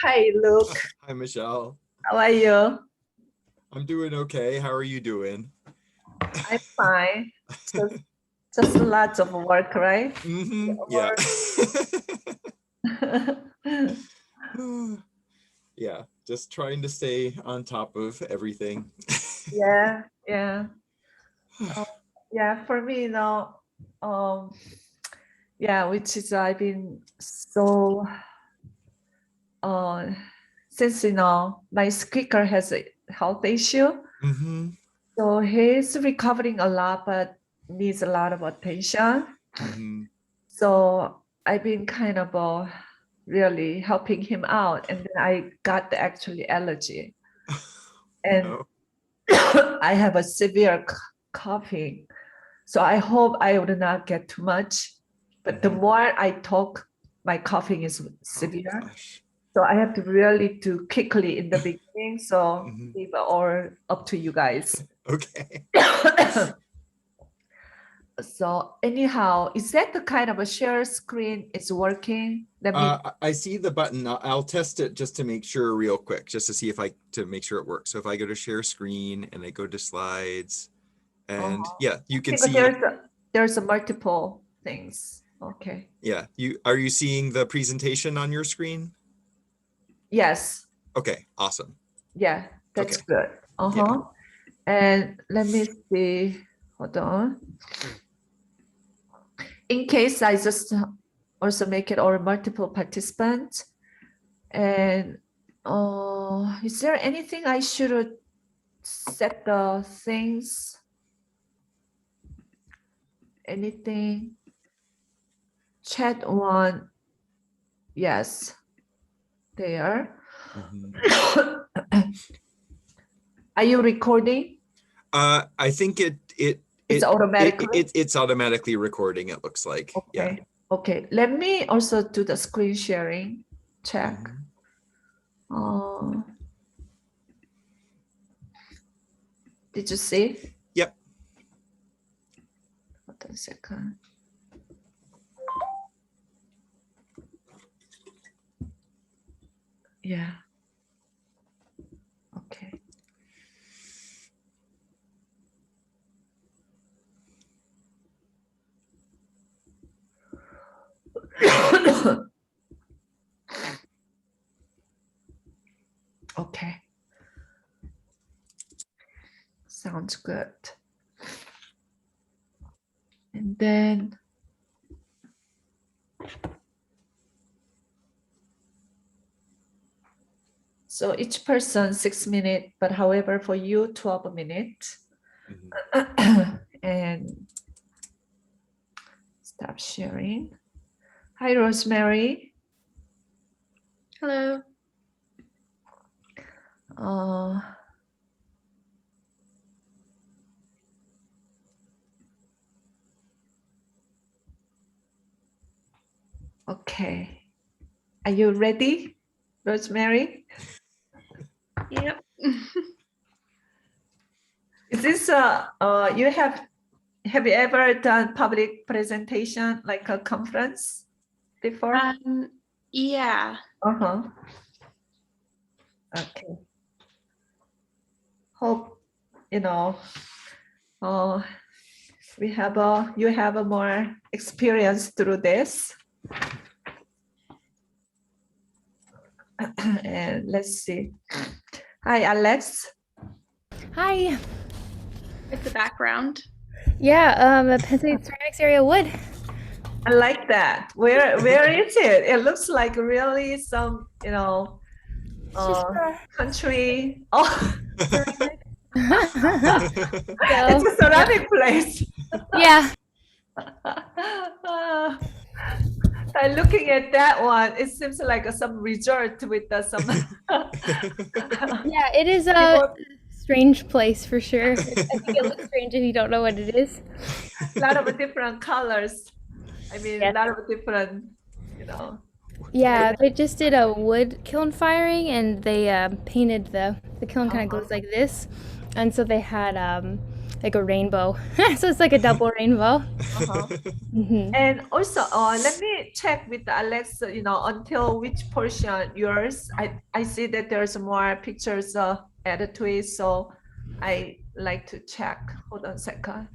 Hi, Luke. Hi, Michelle. How are you? I'm doing okay. How are you doing? I'm fine. Just, just lots of work, right? Yeah. Work. Yeah, just trying to stay on top of everything. Yeah, yeah. Uh, yeah, for me, um, yeah, which is I've been so uh since my squeaker has a health issue. hmm So he's recovering a lot, but needs a lot of attention. hmm So I've been kind of really helping him out, and then I got the actually allergy, and No. I have a severe coughing. So I hope I would not get too much, but the Mhm. more I talk, my coughing is Oh severe. gosh. So I have to really do quickly in the beginning. So Mhm. leave it all up to you guys. Okay. So anyhow, is that the kind of a share screen is working? Let me. I see the button. I'll test it just to make sure real quick, just to see to make sure it works. So if I go to share screen and I go to slides, and yeah, you can Because see. there's a multiple things. Okay. Yeah, are you seeing the presentation on your screen? Yes. Okay, awesome. Yeah, that's Okay. good. Yeah. And let me see. Hold on. In case I just also make it or multiple participants. And is there anything I should set the things? Anything? Chat one. Yes, there. Mhm. Are you recording? I think It's automatically. it's automatically recording, it looks like. Yeah. Okay. Okay. Let me also do the screen sharing. Check. Mhm. Did you see? Yep. Hold on a second. Yeah. Okay. Okay. Sounds good. And then so each person 6 minutes, but however for you 12 minutes. Mhm. And stop sharing. Hi, Rosemary. Hello. Okay. Are you ready, Rosemary? Yep. Is this you have you ever done public presentation like a conference before? Yeah. Okay. Hope you have a more experience through this. And let's see. Hi, Alex. Hi. With the background. Yeah, Penn State Ceramics area wood. I like that. Where is it? It looks like really some, country. Oh, Ceramic. it's a ceramic place. Yeah. By looking at that one, it seems like some resort with some. Yeah, it is a strange place for sure. I think it looks strange if you don't know what it is. A lot of different colors. I mean, Yes. a lot of different, Yeah, they just did a wood kiln firing, and they painted the kiln kind of goes like this, and so they had like a rainbow. So it's like a double rainbow. Uh-huh. Hmm. And also, let me check with Alex, until which portion yours. I see that there's more pictures added to it, so I like to check. Hold on a second.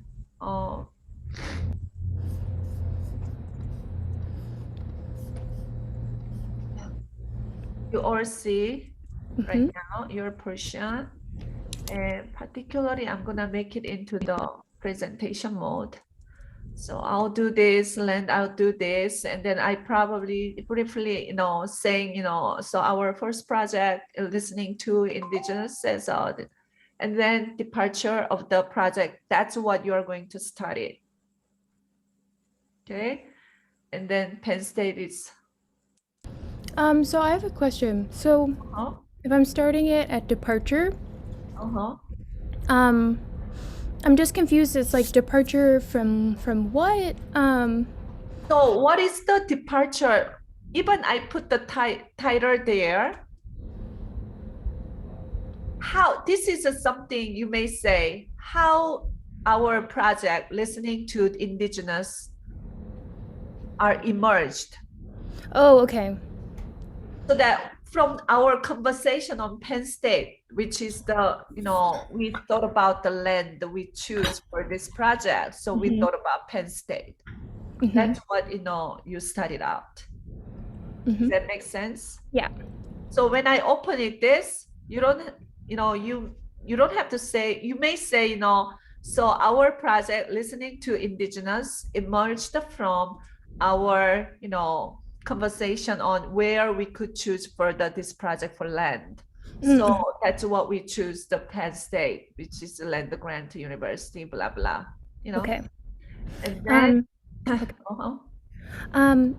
You all see right Hmm. now your portion, and particularly I'm gonna make it into the presentation mode. So I'll do this, and I'll do this, and then I probably briefly, saying, so our first project, listening to indigenous as and then departure of the project. That's what you're going to study. Okay, and then Penn State is. So I have a question. So if I'm starting it at departure, I'm just confused. It's like departure from what? So what is the departure? Even I put the title there. How this is something you may say, how our project listening to indigenous are emerged. Oh, okay. So that from our conversation on Penn State, which is the, we thought about the land that we choose for this project. So we Mhm. thought about Penn State. Mhm. That's what, you studied out. Does Mhm. that make sense? Yeah. So when I open it, you don't, you don't have to say, you may say, so our project listening to indigenous emerged from our, conversation on where we could choose for this project for land. So that's what we choose, the Penn State, which is the land grant university, blah, blah, Okay. And then, Okay.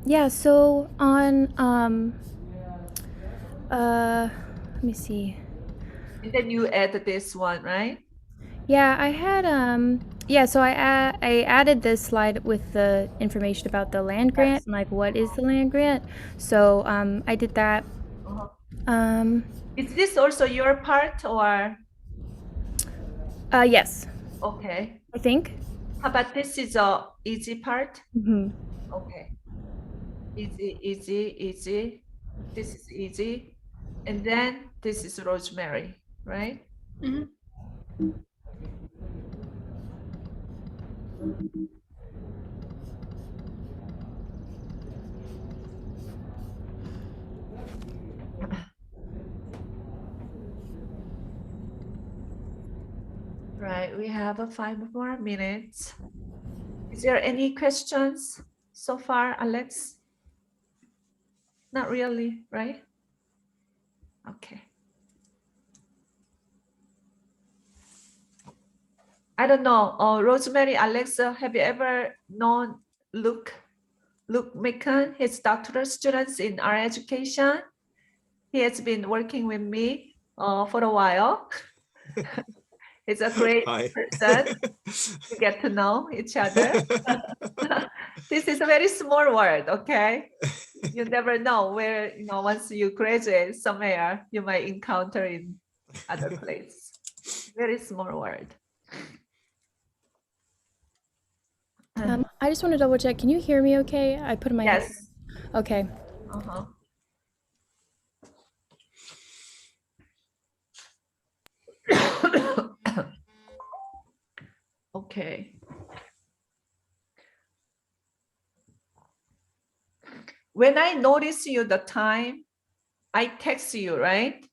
Yeah, so on let me see. and then you add this one, right? Yeah, I had yeah, so I added this slide with the information about the land grant and like what is the land grant. So I did that. Is this also your part or? Yes, Okay. I think. How about this is a easy part? Mhm. Okay. Easy, easy, easy. This is easy. And then this is rosemary, right? Mhm. Right, we have 5 more minutes. Is there any questions so far, Alex? Not really, right? Okay. I don't know. Rosemary, Alexa, have you ever known Luke Macon, his doctoral students in our education? He has been working with me for a while. He's a great person. We get to know each other. This is a very small world, okay? You never know where, once you graduate somewhere, you might encounter in other place. Very small world. I just want to double check. Can you hear me okay? I put my Yes. Okay. Okay. When I notice you the time, I text you, right?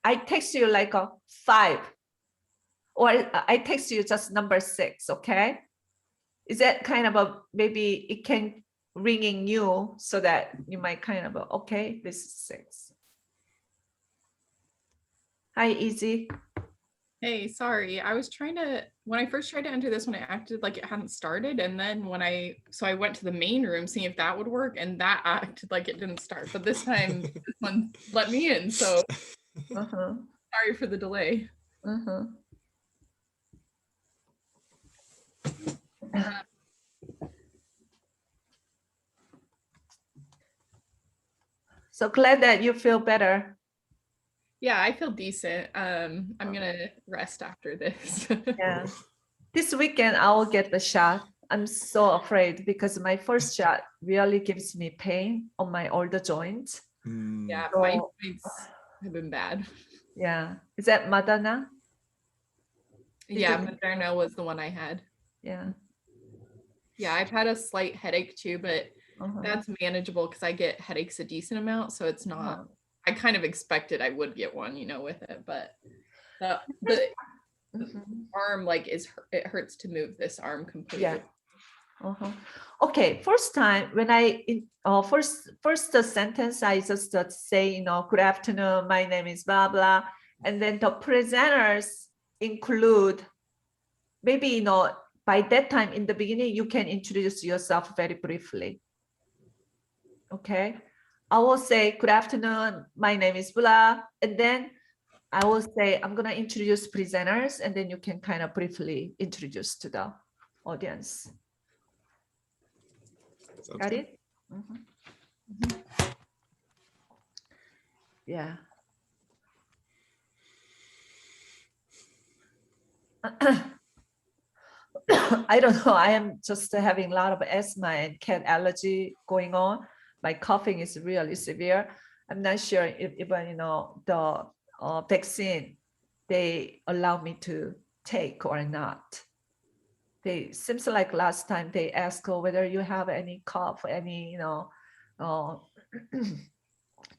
I text you like a 5, or I text you just number 6, okay? Is that kind of maybe it can ringing you so that you might kind of, okay, this is 6. Hi, Easy. Hey, sorry. I was when I first tried to enter this one, it acted like it hadn't started. And then so I went to the main room, seeing if that would work, and that acted like it didn't start. But this time, this one let me in. So sorry for the delay. So glad that you feel better. Yeah, I feel decent. I'm gonna rest after this. Yeah. this weekend I will get the shot. I'm so afraid because my first shot really gives me pain on my older joints. Mm, Yeah, my So, joints have been bad. yeah. Is that Madonna? Yeah, you- Moderna was the one I had. Yeah. Yeah, I've had a slight headache too, but Uh-huh. that's manageable because I get headaches a decent amount, so it's not. Uh-huh. I kind of expected I would get one, with it, but the Mhm. arm like it hurts to move this arm completely. Yeah. Uh-huh. Okay, first time when first the sentence I just say, good afternoon, my name is blah blah, and then the presenters include maybe by that time in the beginning you can introduce yourself very briefly. Okay, I will say good afternoon, my name is blah, and then I will say I'm gonna introduce presenters, and then you can kind of briefly introduce to the audience. sounds Got good. it? Mhm. Yeah. I don't know. I am just having a lot of asthma and cat allergy going on. My coughing is really severe. I'm not sure if even the vaccine they allow me to take or not. They seems like last time they asked whether you have any cough, any uh,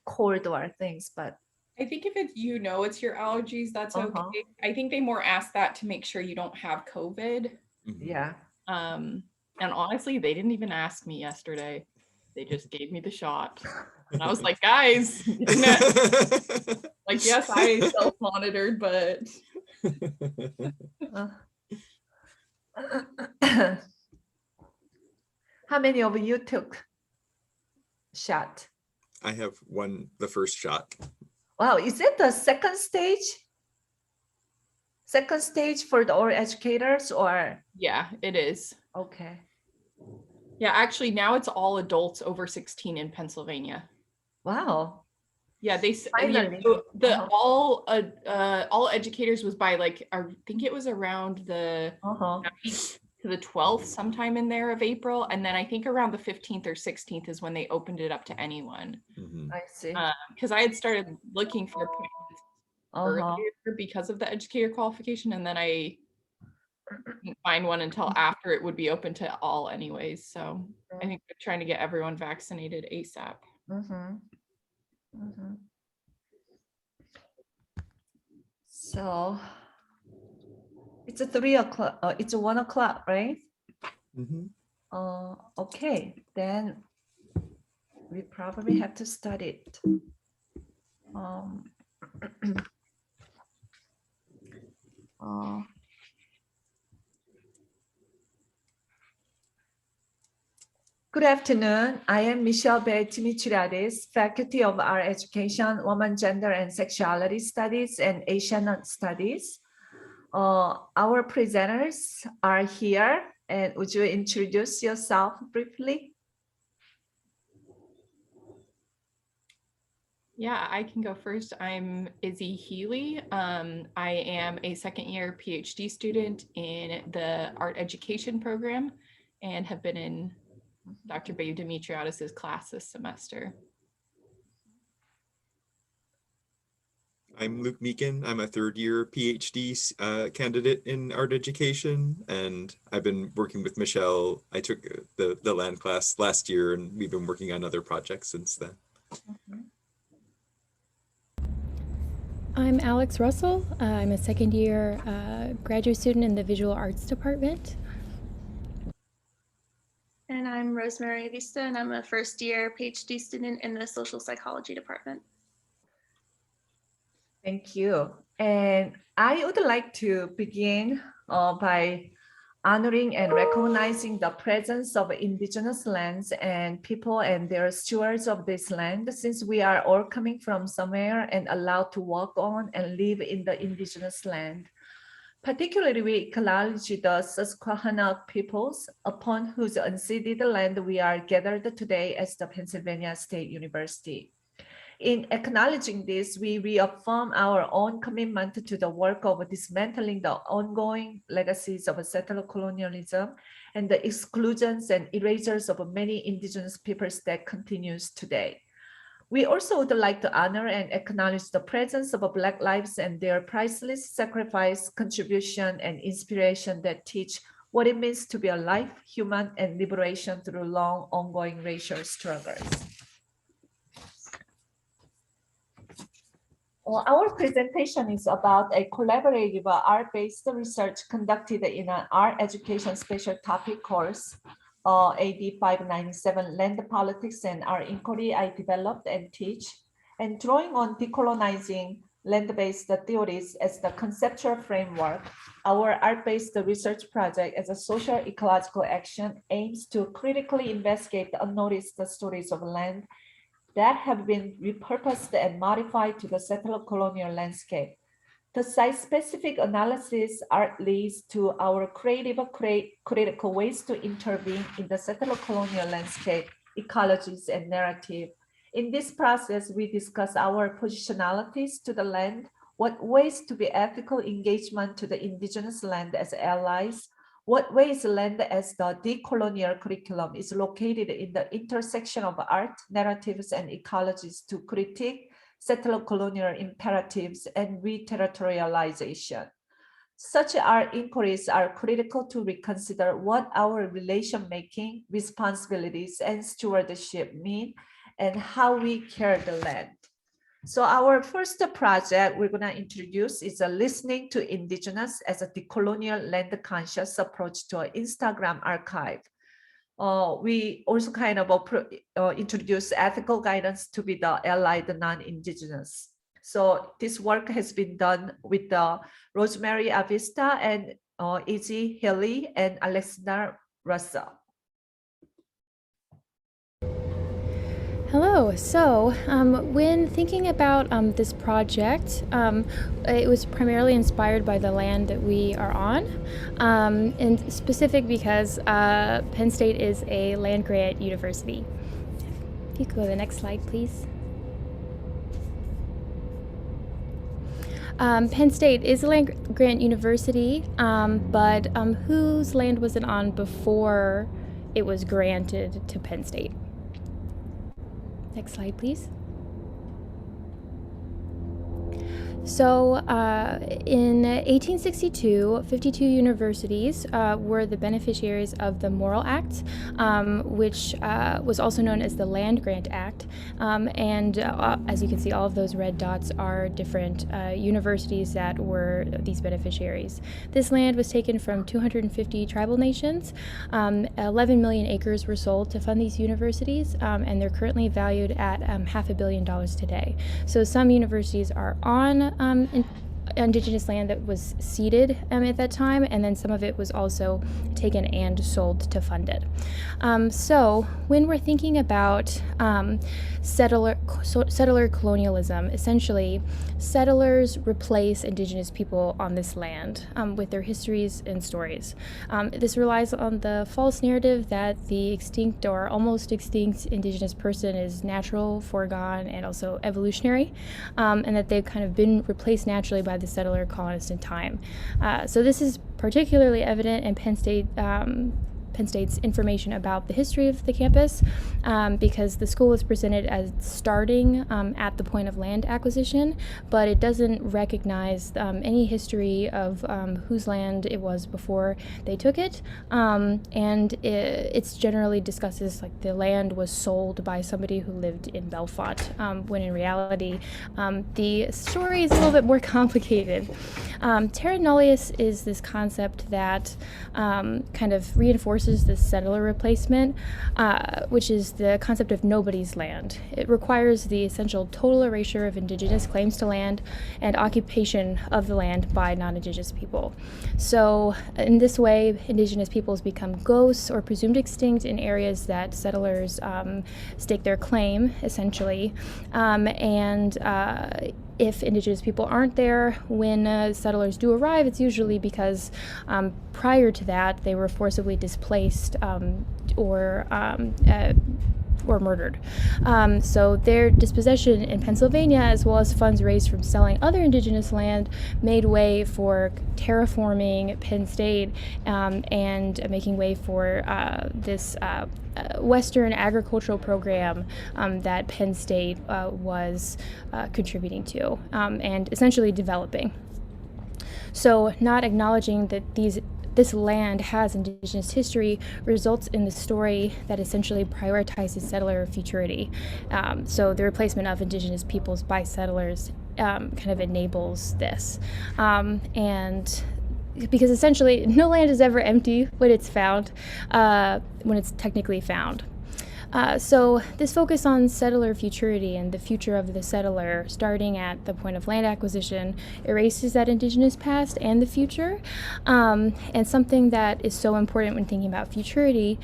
cold or things, but I think if it's it's your allergies, that's Uh-huh. okay. I think they more ask that to make sure you don't have COVID. Mhm. yeah. And honestly, they didn't even ask me yesterday. They just gave me the shot. And I was like, guys, you didn't ask. Like, yes, I self-monitored, but Uh, How many of you took shot? I have the first shot. Wow, is it the second stage? Second stage for the all educators or? yeah, it is. Okay. Yeah, actually, now it's all adults over 16 in Pennsylvania. Wow. Yeah, Finally. the Uh-huh. all educators was by like I think it was around the Uh-huh. 9th to the 12th, sometime in there of April, and then I think around the 15th or 16th is when they opened it up to anyone. Mhm. I see. Because I had started looking for appointments Uh-huh. earlier because of the educator qualification, and then I didn't find one until after it would be open to all anyways. So I think they're trying to get everyone vaccinated ASAP. Mm-hmm. Mm-hmm. So it's 3:00. It's 1:00, right? Mhm. Okay, then we probably have to start it. Good afternoon. I am Michelle Dimitriadis, Faculty of Art Education, Women, Gender, and Sexuality Studies, and Asian Studies. Our presenters are here, and would you introduce yourself briefly? Yeah, I can go first. I'm Izzy Healy. I am a second-year PhD student in the art education program and have been in Dr. Babe Dimitriadis's class this semester. I'm Luke Meekin. I'm a third-year PhD candidate in art education, and I've been working with Michelle. I took the land class last year, and we've been working on other projects since then. I'm Alex Russell. I'm a second year graduate student in the visual arts department. And I'm Rosemary Vista, and I'm a first year PhD student in the social psychology department. Thank you. And I would like to begin by honoring and recognizing the presence of indigenous lands and people and their stewards of this land, since we are all coming from somewhere and allowed to walk on and live in the indigenous land. Particularly, we acknowledge the Susquehanna peoples upon whose unceded land we are gathered today as the Pennsylvania State University. In acknowledging this, we reaffirm our own commitment to the work of dismantling the ongoing legacies of settler colonialism and the exclusions and erasures of many indigenous peoples that continues today. We also would like to honor and acknowledge the presence of Black lives and their priceless sacrifice, contribution, and inspiration that teach what it means to be alive, human, and liberation through long, ongoing racial struggles. Our presentation is about a collaborative art-based research conducted in an art education special topic course, AD 597, Land Politics and Art Inquiry I developed and teach, and drawing on decolonizing land-based theories as the conceptual framework. Our art-based research project as a social ecological action aims to critically investigate the unnoticed stories of land that have been repurposed and modified to the settler colonial landscape. The site-specific analysis art leads to our critical ways to intervene in the settler colonial landscape, ecologies, and narrative. In this process, we discuss our positionalities to the land, what ways to be ethical engagement to the indigenous land as allies, what ways land as the decolonial curriculum is located in the intersection of art, narratives, and ecologies to critique settler colonial imperatives and re-territorialization. Such art inquiries are critical to reconsider what our relation-making, responsibilities, and stewardship mean and how we care the land. So our first project we're gonna introduce is a listening to indigenous as a decolonial land conscious approach to an Instagram archive. We also kind of introduce ethical guidance to be the allied non-indigenous. So this work has been done with Rosemary Avista and Izzy Hilly and Alexander Russell. Hello. So when thinking about this project, it was primarily inspired by the land that we are on, and specific because Penn State is a land-grant university. If you could go to the next slide, please. Penn State is a land-grant university, but whose land was it on before it was granted to Penn State? Next slide, please. So in 1862, 52 universities were the beneficiaries of the Morrill Act, which was also known as the Land Grant Act. And as you can see, all of those red dots are different universities that were these beneficiaries. This land was taken from 250 tribal nations. 11 million acres were sold to fund these universities, and they're currently valued at $500 million today. So some universities are on indigenous land that was ceded at that time, and then some of it was also taken and sold to fund it. So when we're thinking about settler colonialism, essentially settlers replace indigenous people on this land with their histories and stories. This relies on the false narrative that the extinct or almost extinct indigenous person is natural, foregone, and also evolutionary, and that they've kind of been replaced naturally by the settler colonist in time. So this is particularly evident in Penn State's information about the history of the campus, because the school is presented as starting at the point of land acquisition, but it doesn't recognize any history of whose land it was before they took it, and it's generally discusses like the land was sold by somebody who lived in Belfont, when in reality the story is a little bit more complicated. Terra nullius is this concept that kind of reinforces the settler replacement, which is the concept of nobody's land. It requires the essential total erasure of indigenous claims to land and occupation of the land by non-indigenous people. So in this way, indigenous peoples become ghosts or presumed extinct in areas that settlers stake their claim, essentially, and if indigenous people aren't there when settlers do arrive, it's usually because prior to that they were forcibly displaced or or murdered. So their dispossession in Pennsylvania, as well as funds raised from selling other indigenous land, made way for terraforming Penn State and making way for this Western agricultural program that Penn State was contributing to and essentially developing. So not acknowledging that this land has indigenous history results in the story that essentially prioritizes settler futurity. So the replacement of indigenous peoples by settlers kind of enables this. And because essentially no land is ever empty when it's found, when it's technically found. So this focus on settler futurity and the future of the settler, starting at the point of land acquisition, erases that indigenous past and the future. And something that is so important when thinking about futurity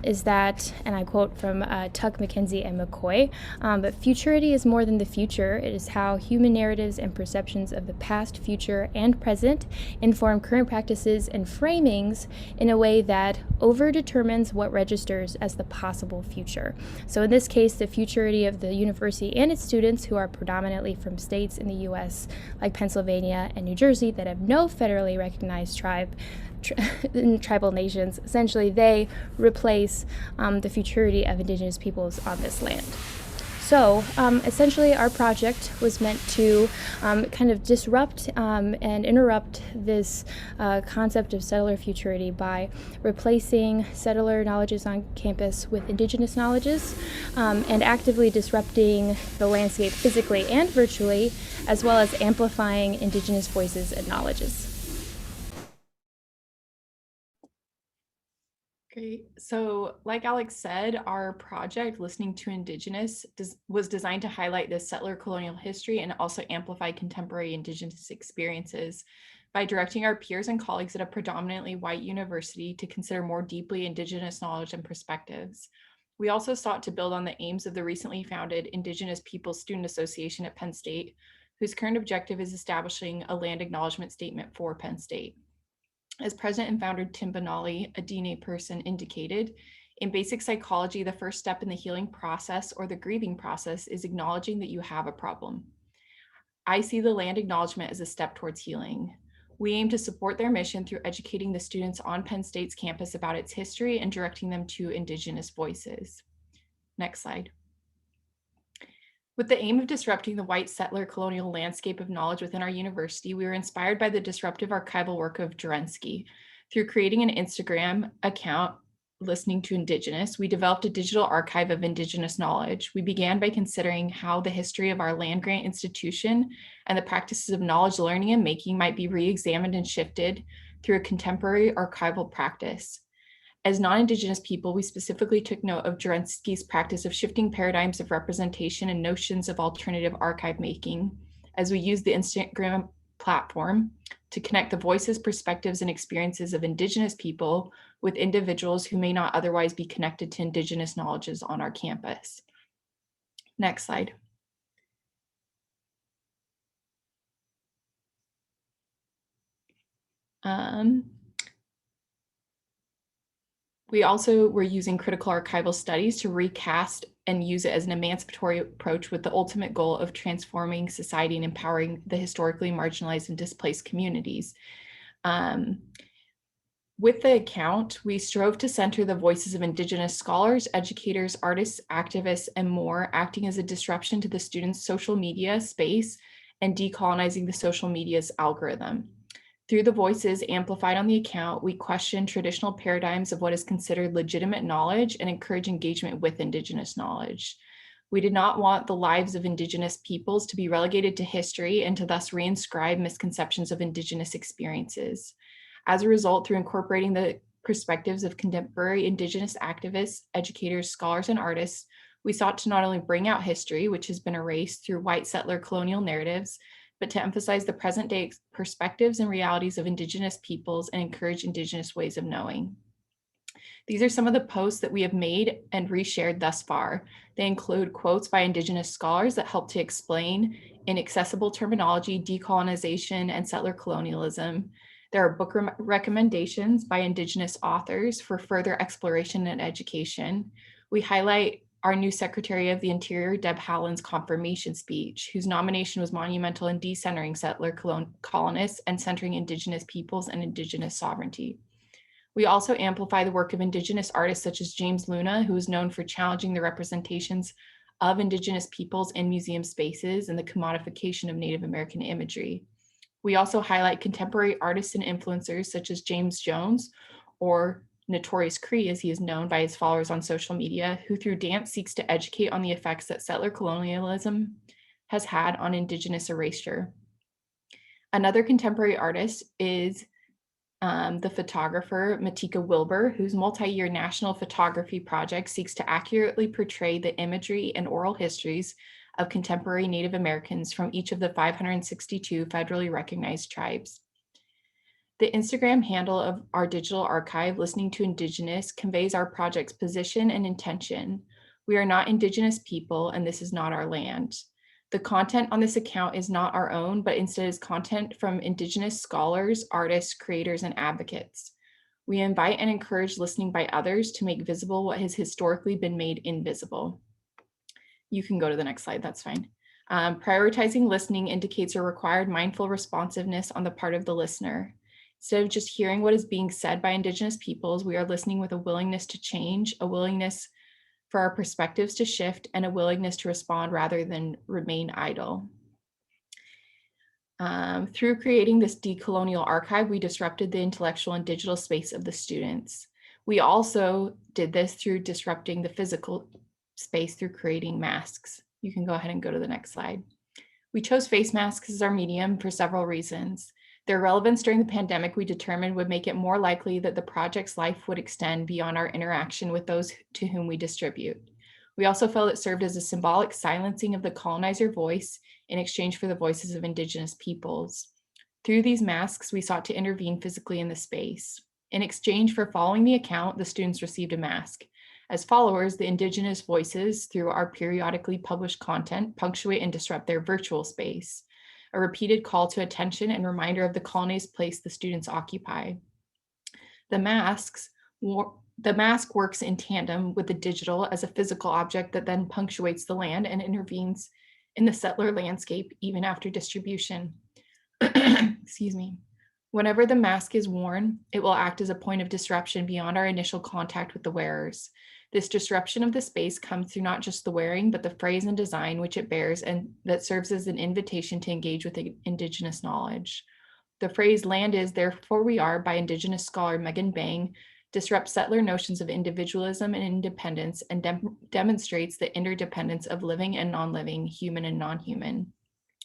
is that, and I quote from Tuck, McKenzie, and McCoy, but futurity is more than the future. It is how human narratives and perceptions of the past, future, and present inform current practices and framings in a way that over-determines what registers as the possible future. So in this case, the futurity of the university and its students, who are predominantly from states in the U.S. like Pennsylvania and New Jersey that have no federally recognized tribal nations, essentially they replace the futurity of indigenous peoples on this land. So essentially our project was meant to kind of disrupt and interrupt this concept of settler futurity by replacing settler knowledges on campus with indigenous knowledges and actively disrupting the landscape physically and virtually, as well as amplifying indigenous voices and knowledges. Great. So like Alex said, our project, Listening to Indigenous, was designed to highlight the settler colonial history and also amplify contemporary Indigenous experiences by directing our peers and colleagues at a predominantly white university to consider more deeply Indigenous knowledge and perspectives. We also sought to build on the aims of the recently founded Indigenous Peoples Student Association at Penn State, whose current objective is establishing a land acknowledgement statement for Penn State. As president and founder Tim Benally, a DNA person, indicated, in basic psychology, the first step in the healing process or the grieving process is acknowledging that you have a problem. I see the land acknowledgement as a step towards healing. We aim to support their mission through educating the students on Penn State's campus about its history and directing them to Indigenous voices. Next slide. With the aim of disrupting the white settler colonial landscape of knowledge within our university, we were inspired by the disruptive archival work of Jerensky. Through creating an Instagram account, Listening to Indigenous, we developed a digital archive of Indigenous knowledge. We began by considering how the history of our land-grant institution and the practices of knowledge learning and making might be re-examined and shifted through a contemporary archival practice. As non-Indigenous people, we specifically took note of Jerensky's practice of shifting paradigms of representation and notions of alternative archive making as we use the Instagram platform to connect the voices, perspectives, and experiences of Indigenous people with individuals who may not otherwise be connected to Indigenous knowledges on our campus. Next slide. We also were using critical archival studies to recast and use it as an emancipatory approach with the ultimate goal of transforming society and empowering the historically marginalized and displaced communities. With the account, we strove to center the voices of Indigenous scholars, educators, artists, activists, and more, acting as a disruption to the students' social media space and decolonizing the social media's algorithm. Through the voices amplified on the account, we question traditional paradigms of what is considered legitimate knowledge and encourage engagement with Indigenous knowledge. We did not want the lives of Indigenous peoples to be relegated to history and to thus reinscribe misconceptions of Indigenous experiences. As a result, through incorporating the perspectives of contemporary Indigenous activists, educators, scholars, and artists, we sought to not only bring out history, which has been erased through white settler colonial narratives, but to emphasize the present day perspectives and realities of Indigenous peoples and encourage Indigenous ways of knowing. These are some of the posts that we have made and reshared thus far. They include quotes by Indigenous scholars that help to explain in accessible terminology, decolonization and settler colonialism. There are book recommendations by Indigenous authors for further exploration and education. We highlight our new Secretary of the Interior, Deb Haaland's confirmation speech, whose nomination was monumental in decentering settler colonists and centering Indigenous peoples and Indigenous sovereignty. We also amplify the work of Indigenous artists such as James Luna, who is known for challenging the representations of Indigenous peoples in museum spaces and the commodification of Native American imagery. We also highlight contemporary artists and influencers such as James Jones, or Notorious Cree, as he is known by his followers on social media, who through dance seeks to educate on the effects that settler colonialism has had on Indigenous erasure. Another contemporary artist is the photographer Matika Wilbur, whose multi-year national photography project seeks to accurately portray the imagery and oral histories of contemporary Native Americans from each of the 562 federally recognized tribes. The Instagram handle of our digital archive, Listening to Indigenous, conveys our project's position and intention. We are not Indigenous people, and this is not our land. The content on this account is not our own, but instead is content from Indigenous scholars, artists, creators, and advocates. We invite and encourage listening by others to make visible what has historically been made invisible. You can go to the next slide, that's fine. Prioritizing listening indicates a required mindful responsiveness on the part of the listener. Instead of just hearing what is being said by Indigenous peoples, we are listening with a willingness to change, a willingness for our perspectives to shift, and a willingness to respond rather than remain idle. Through creating this decolonial archive, we disrupted the intellectual and digital space of the students. We also did this through disrupting the physical space through creating masks. You can go ahead and go to the next slide. We chose face masks as our medium for several reasons. Their relevance during the pandemic, we determined, would make it more likely that the project's life would extend beyond our interaction with those to whom we distribute. We also felt it served as a symbolic silencing of the colonizer voice in exchange for the voices of Indigenous peoples. Through these masks, we sought to intervene physically in the space. In exchange for following the account, the students received a mask. As followers, the Indigenous voices, through our periodically published content, punctuate and disrupt their virtual space, a repeated call to attention and reminder of the colony's place the students occupy. The mask works in tandem with the digital as a physical object that then punctuates the land and intervenes in the settler landscape even after distribution. Excuse me. Whenever the mask is worn, it will act as a point of disruption beyond our initial contact with the wearers. This disruption of the space comes through not just the wearing, but the phrase and design which it bears, and that serves as an invitation to engage with Indigenous knowledge. The phrase "land is, therefore we are" by Indigenous scholar Megan Bang disrupts settler notions of individualism and independence and demonstrates the interdependence of living and non-living, human and non-human,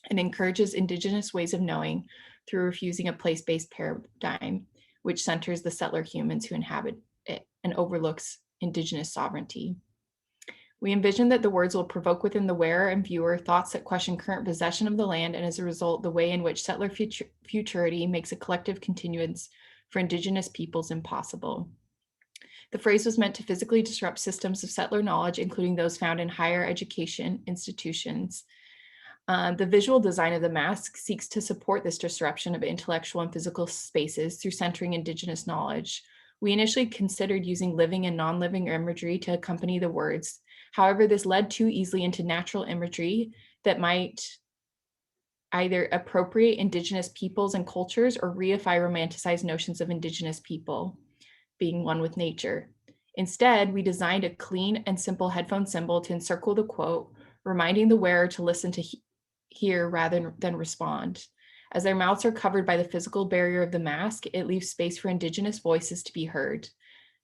and encourages Indigenous ways of knowing through refusing a place-based paradigm, which centers the settler humans who inhabit it and overlooks Indigenous sovereignty. We envision that the words will provoke within the wearer and viewer thoughts that question current possession of the land, and as a result, the way in which settler futurity makes a collective continuance for Indigenous peoples impossible. The phrase was meant to physically disrupt systems of settler knowledge, including those found in higher education institutions. The visual design of the mask seeks to support this disruption of intellectual and physical spaces through centering Indigenous knowledge. We initially considered using living and non-living imagery to accompany the words. However, this led too easily into natural imagery that might either appropriate Indigenous peoples and cultures or reify romanticized notions of Indigenous people being one with nature. Instead, we designed a clean and simple headphone symbol to encircle the quote, reminding the wearer to listen to hear rather than respond. As their mouths are covered by the physical barrier of the mask, it leaves space for Indigenous voices to be heard.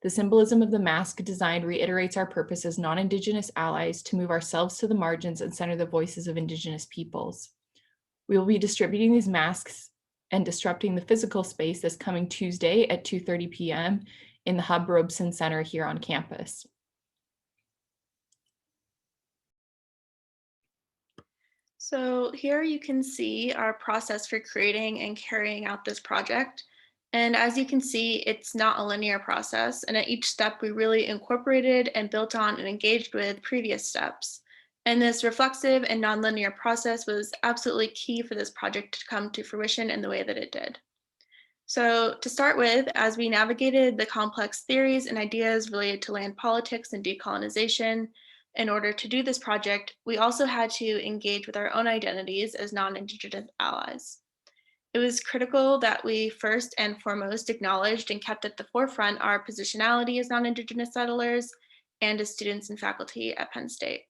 The symbolism of the mask design reiterates our purpose as non-Indigenous allies to move ourselves to the margins and center the voices of Indigenous peoples. We will be distributing these masks and disrupting the physical space this coming Tuesday at 2:30 p.m. in the Hub Robeson Center here on campus. So here you can see our process for creating and carrying out this project. And as you can see, it's not a linear process. And at each step, we really incorporated and built on and engaged with previous steps. And this reflexive and nonlinear process was absolutely key for this project to come to fruition in the way that it did. So to start with, as we navigated the complex theories and ideas related to land politics and decolonization, In order to do this project, we also had to engage with our own identities as non-Indigenous allies. It was critical that we first and foremost acknowledged and kept at the forefront our positionality as non-Indigenous settlers and as students and faculty at Penn State.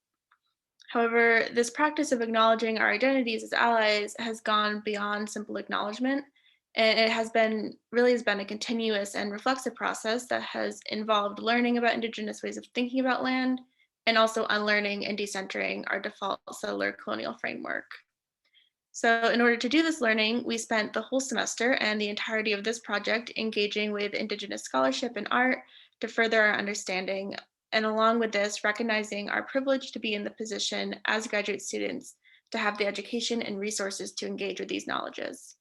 However, this practice of acknowledging our identities as allies has gone beyond simple acknowledgement, and it has been a continuous and reflexive process that has involved learning about Indigenous ways of thinking about land and also unlearning and decentering our default settler colonial framework. So in order to do this learning, we spent the whole semester and the entirety of this project engaging with Indigenous scholarship and art to further our understanding, and along with this, recognizing our privilege to be in the position as graduate students to have the education and resources to engage with these knowledges.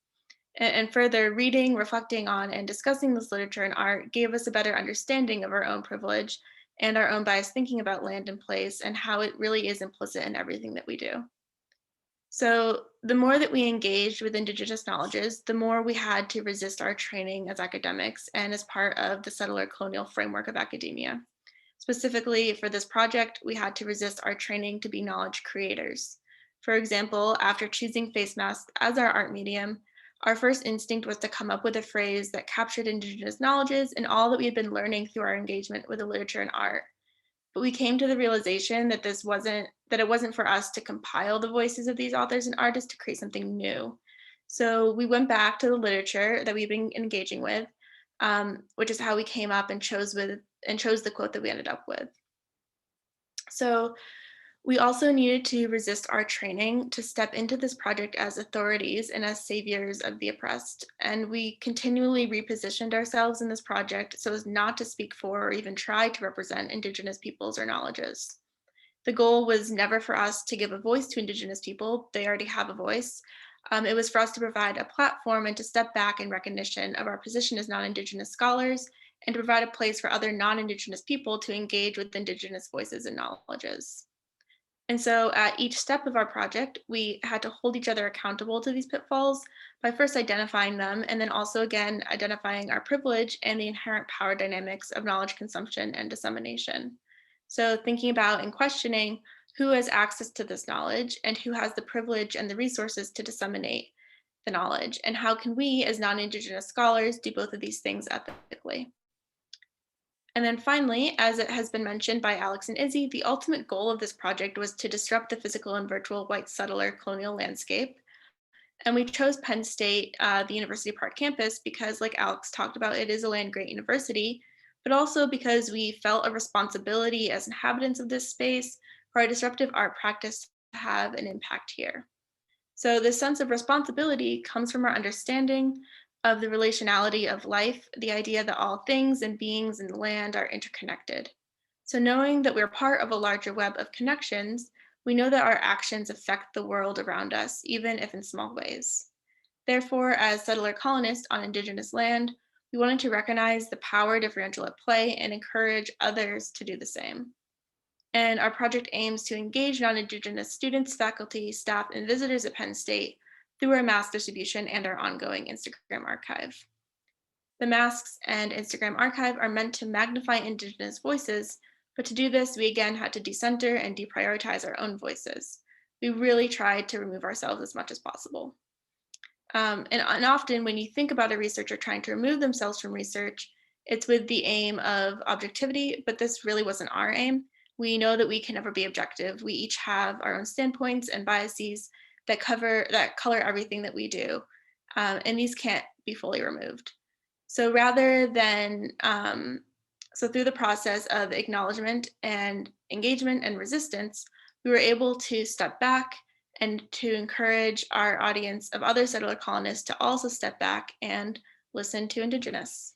And further, reading, reflecting on, and discussing this literature and art gave us a better understanding of our own privilege and our own biased thinking about land and place and how it really is implicit in everything that we do. So the more that we engaged with Indigenous knowledges, the more we had to resist our training as academics and as part of the settler colonial framework of academia. Specifically for this project, we had to resist our training to be knowledge creators. For example, after choosing face masks as our art medium, our first instinct was to come up with a phrase that captured Indigenous knowledges and all that we had been learning through our engagement with the literature and art. But we came to the realization that it wasn't for us to compile the voices of these authors and artists to create something new. So we went back to the literature that we've been engaging with, which is how we came up and chose the quote that we ended up with. So we also needed to resist our training to step into this project as authorities and as saviors of the oppressed. And we continually repositioned ourselves in this project so as not to speak for or even try to represent Indigenous peoples or knowledges. The goal was never for us to give a voice to Indigenous people. They already have a voice. It was for us to provide a platform and to step back in recognition of our position as non-Indigenous scholars and to provide a place for other non-Indigenous people to engage with Indigenous voices and knowledges. And so at each step of our project, we had to hold each other accountable to these pitfalls by first identifying them and then also again identifying our privilege and the inherent power dynamics of knowledge consumption and dissemination. So thinking about and questioning who has access to this knowledge and who has the privilege and the resources to disseminate the knowledge, and how can we as non-Indigenous scholars do both of these things ethically. And then finally, as it has been mentioned by Alex and Izzy, the ultimate goal of this project was to disrupt the physical and virtual white settler colonial landscape. And we chose Penn State, the University Park campus, because like Alex talked about, it is a land-grant university, but also because we felt a responsibility as inhabitants of this space for our disruptive art practice to have an impact here. So this sense of responsibility comes from our understanding of the relationality of life, the idea that all things and beings in the land are interconnected. So knowing that we're part of a larger web of connections, we know that our actions affect the world around us, even if in small ways. Therefore, as settler colonists on Indigenous land, we wanted to recognize the power differential at play and encourage others to do the same. And our project aims to engage non-Indigenous students, faculty, staff, and visitors at Penn State through our mask distribution and our ongoing Instagram archive. The masks and Instagram archive are meant to magnify Indigenous voices, but to do this, we again had to decenter and deprioritize our own voices. We really tried to remove ourselves as much as possible. And often when you think about a researcher trying to remove themselves from research, it's with the aim of objectivity, but this really wasn't our aim. We know that we can never be objective. We each have our own standpoints and biases that color everything that we do, and these can't be fully removed. So so through the process of acknowledgement and engagement and resistance, we were able to step back and to encourage our audience of other settler colonists to also step back and listen to Indigenous.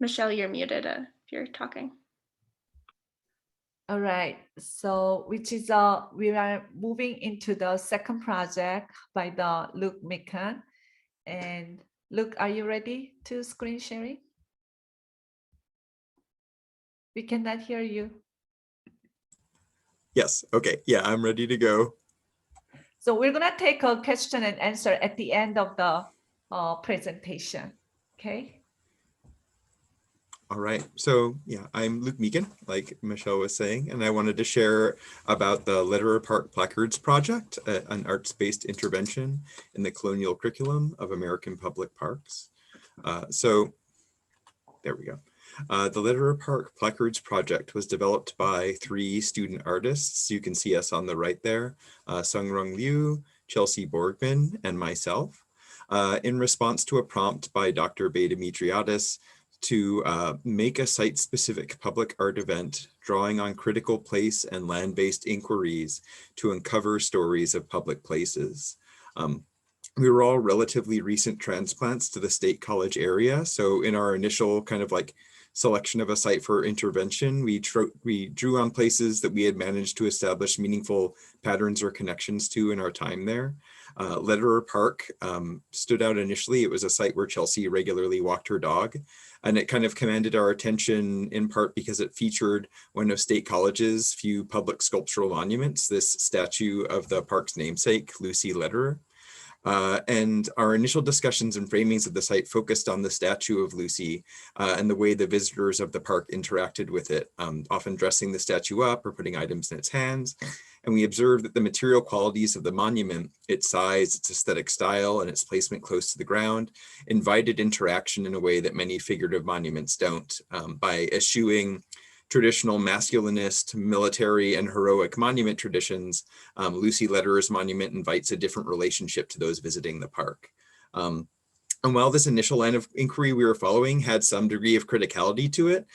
Michelle, you're muted if you're talking. All right, so we are moving into the second project by the Luke Mikan. And Luke, are you ready to screen sharing? We cannot hear you. Yes. Okay. Yeah, I'm ready to go. So we're gonna take a question and answer at the end of the presentation, okay? All right, so yeah, I'm Luke Meegan, like Michelle was saying, and I wanted to share about the Lederer Park Placards Project, an arts-based intervention in the colonial curriculum of American public parks. So there we go. The Lederer Park Placards Project was developed by 3 student artists. You can see us on the right there, Sungrung Liu, Chelsea Borgman, and myself, in response to a prompt by Dr. Beda Dimitriadis to make a site-specific public art event drawing on critical place and land-based inquiries to uncover stories of public places. We were all relatively recent transplants to the State College area. So in our initial kind of like selection of a site for intervention, we drew on places that we had managed to establish meaningful patterns or connections to in our time there. Lederer Park stood out initially. It was a site where Chelsea regularly walked her dog, and it kind of commanded our attention in part because it featured one of State College's few public sculptural monuments, this statue of the park's namesake, Lucy Lederer. And our initial discussions and framings of the site focused on the statue of Lucy and the way the visitors of the park interacted with it, often dressing the statue up or putting items in its hands. And we observed that the material qualities of the monument, its size, its aesthetic style, and its placement close to the ground, invited interaction in a way that many figurative monuments don't, by eschewing traditional masculinist, military, and heroic monument traditions. Lucy Lederer's monument invites a different relationship to those visiting the park. And while this initial line of inquiry we were following had some degree of criticality to it,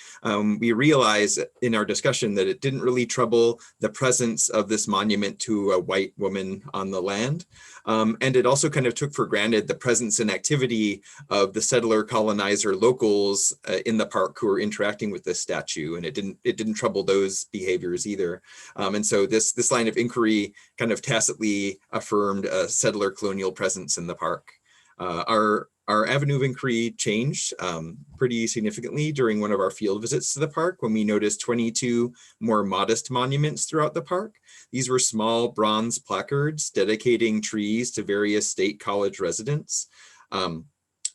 we realized in our discussion that it didn't really trouble the presence of this monument to a white woman on the land. And it also kind of took for granted the presence and activity of the settler colonizer locals in the park who were interacting with this statue, and it didn't trouble those behaviors either. And so this line of inquiry kind of tacitly affirmed a settler colonial presence in the park. Our avenue of inquiry changed pretty significantly during one of our field visits to the park when we noticed 22 more modest monuments throughout the park. These were small bronze placards dedicating trees to various State College residents. All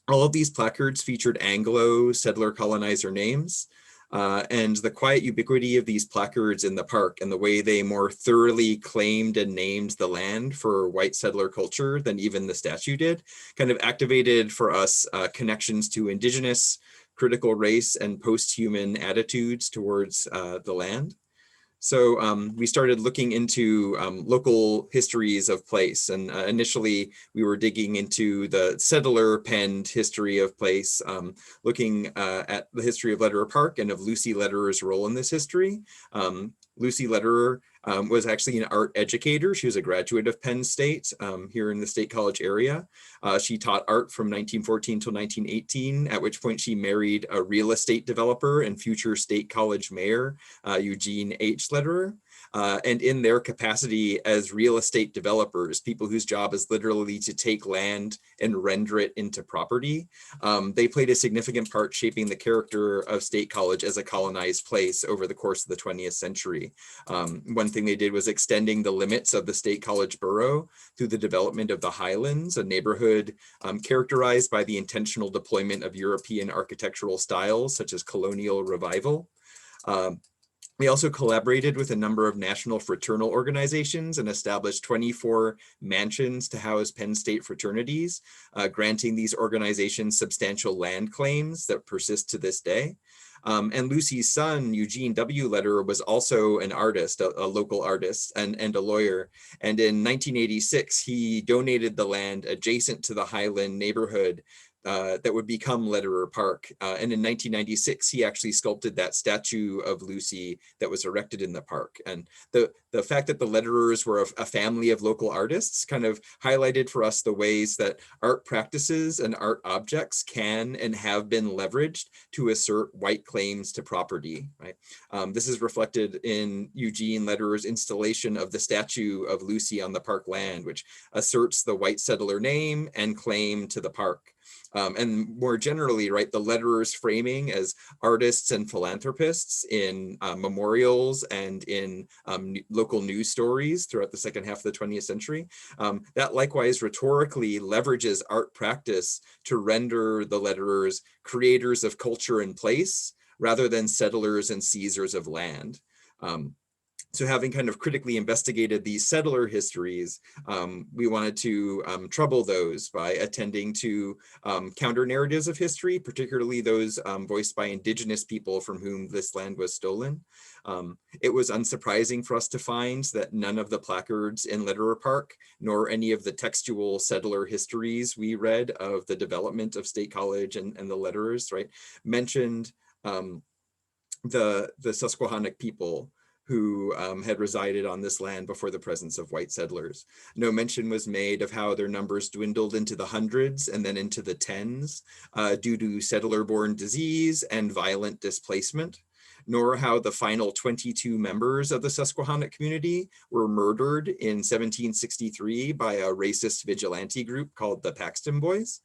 of these placards featured Anglo settler colonizer names. And the quiet ubiquity of these placards in the park and the way they more thoroughly claimed and named the land for white settler culture than even the statue did, kind of activated for us connections to indigenous, critical race, and post-human attitudes towards the land. So we started looking into local histories of place, and initially we were digging into the settler-penned history of place, looking at the history of Lederer Park and of Lucy Lederer's role in this history. Lucy Lederer was actually an art educator. She was a graduate of Penn State here in the State College area. She taught art from 1914 till 1918, at which point she married a real estate developer and future State College mayor, Eugene H. Lederer. And in their capacity as real estate developers, people whose job is literally to take land and render it into property, they played a significant part shaping the character of State College as a colonized place over the course of the 20th century. One thing they did was extending the limits of the State College borough through the development of the Highlands, a neighborhood characterized by the intentional deployment of European architectural styles such as Colonial revival. We also collaborated with a number of national fraternal organizations and established 24 mansions to house Penn State fraternities, granting these organizations substantial land claims that persist to this day. And Lucy's son, Eugene W. Lederer, was also an artist, a local artist and a lawyer. And in 1986, he donated the land adjacent to the Highland neighborhood that would become Lederer Park. And in 1996, he actually sculpted that statue of Lucy that was erected in the park. And the fact that the Lederers were a family of local artists kind of highlighted for us the ways that art practices and art objects can and have been leveraged to assert white claims to property, right? This is reflected in Eugene Lederer's installation of the statue of Lucy on the park land, which asserts the white settler name and claim to the park. And more generally, right, the letterers framing as artists and philanthropists in memorials and in local news stories throughout the second half of the 20th century. That likewise rhetorically leverages art practice to render the letterers creators of culture and place rather than settlers and seizers of land. So having kind of critically investigated these settler histories, we wanted to trouble those by attending to counter narratives of history, particularly those voiced by indigenous people from whom this land was stolen. It was unsurprising for us to find that none of the placards in Letterer Park, nor any of the textual settler histories we read of the development of State College and the letterers, right, mentioned the Susquehannock people who had resided on this land before the presence of white settlers. No mention was made of how their numbers dwindled into the hundreds and then into the tens due to settler-borne disease and violent displacement, nor how the final 22 members of the Susquehannock community were murdered in 1763 by a racist vigilante group called the Paxton Boys.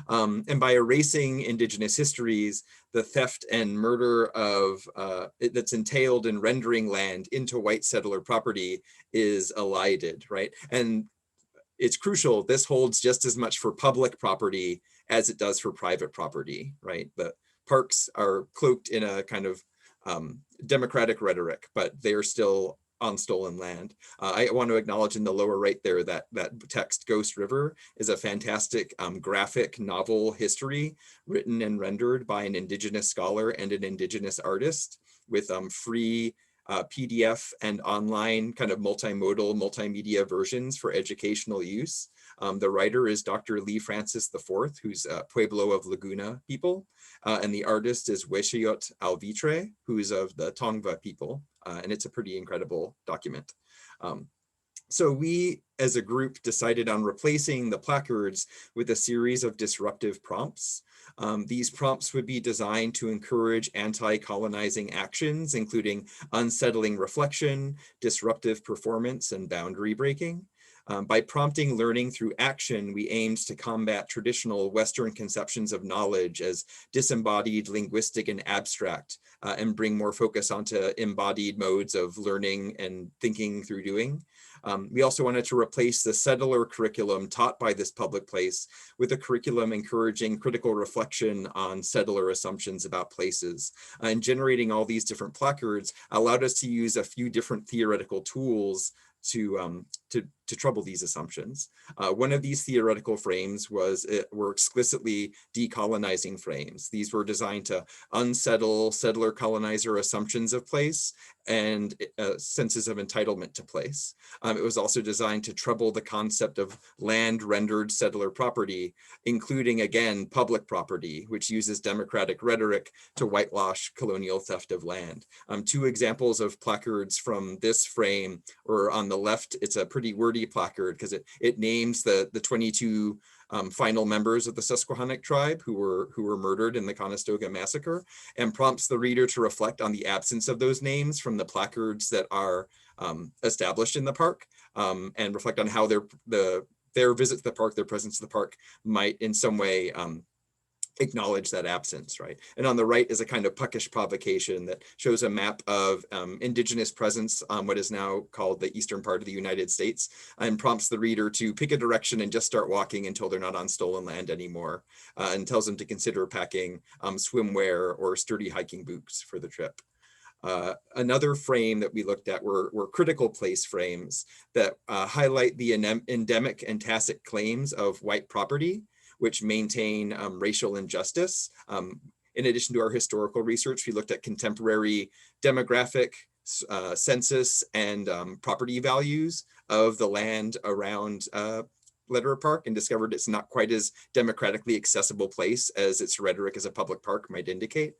And by erasing indigenous histories, the theft and murder of that's entailed in rendering land into white settler property is elided, right? And it's crucial, this holds just as much for public property as it does for private property, right? The parks are cloaked in a kind of democratic rhetoric, but they are still on stolen land. I want to acknowledge in the lower right there that text, Ghost River, is a fantastic graphic novel history written and rendered by an indigenous scholar and an indigenous artist with free PDF and online kind of multimodal multimedia versions for educational use. The writer is Dr. Lee Francis IV, who's Pueblo of Laguna people, and the artist is Weshayot Alvitre, who's of the Tongva people, and it's a pretty incredible document. So we, as a group, decided on replacing the placards with a series of disruptive prompts. These prompts would be designed to encourage anti-colonizing actions, including unsettling reflection, disruptive performance, and boundary breaking. By prompting learning through action, we aimed to combat traditional Western conceptions of knowledge as disembodied, linguistic, and abstract, and bring more focus onto embodied modes of learning and thinking through doing. We also wanted to replace the settler curriculum taught by this public place with a curriculum encouraging critical reflection on settler assumptions about places. And generating all these different placards allowed us to use a few different theoretical tools to trouble these assumptions. One of these theoretical frames were explicitly decolonizing frames. These were designed to unsettle settler colonizer assumptions of place and senses of entitlement to place. It was also designed to trouble the concept of land rendered settler property, including, again, public property, which uses democratic rhetoric to whitewash colonial theft of land. Two examples of placards from this frame, or on the left, it's a pretty wordy placard because it names the 22 final members of the Susquehannock tribe who were murdered in the Conestoga massacre, and prompts the reader to reflect on the absence of those names from the placards that are established in the park, and reflect on how their visit to the park, their presence to the park might in some way acknowledge that absence, right? And on the right is a kind of puckish provocation that shows a map of indigenous presence on what is now called the eastern part of the United States, and prompts the reader to pick a direction and just start walking until they're not on stolen land anymore, and tells them to consider packing swimwear or sturdy hiking boots for the trip. Another frame that we looked at were critical place frames that highlight the endemic and tacit claims of white property, which maintain racial injustice. In addition to our historical research, we looked at contemporary demographic, census, and property values of the land around Letterer Park, and discovered it's not quite as democratically accessible place as its rhetoric as a public park might indicate.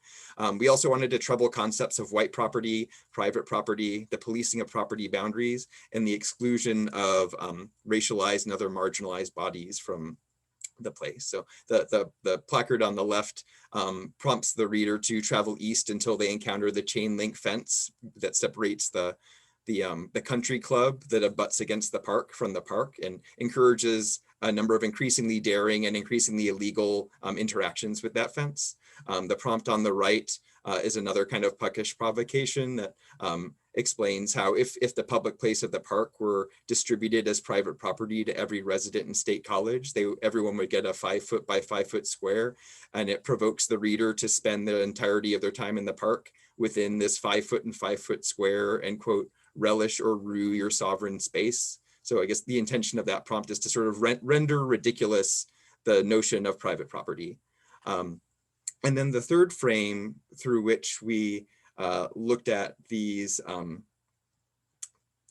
We also wanted to trouble concepts of white property, private property, the policing of property boundaries, and the exclusion of racialized and other marginalized bodies from the place. So the placard on the left prompts the reader to travel east until they encounter the chain link fence that separates the the country club that abuts against the park from the park and encourages a number of increasingly daring and increasingly illegal interactions with that fence. The prompt on the right is another kind of puckish provocation that explains how if the public place of the park were distributed as private property to every resident in State College, everyone would get a 5 foot by 5 foot square, and it provokes the reader to spend the entirety of their time in the park within this 5 foot and 5 foot square and quote, relish or rue your sovereign space. So I guess the intention of that prompt is to sort of render ridiculous the notion of private property. And then the third frame through which we looked at these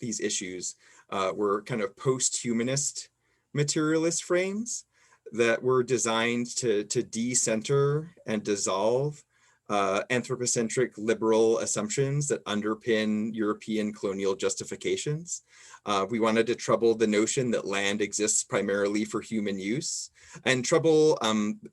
issues were kind of post-humanist materialist frames that were designed to de-center and dissolve anthropocentric liberal assumptions that underpin European colonial justifications. We wanted to trouble the notion that land exists primarily for human use, and trouble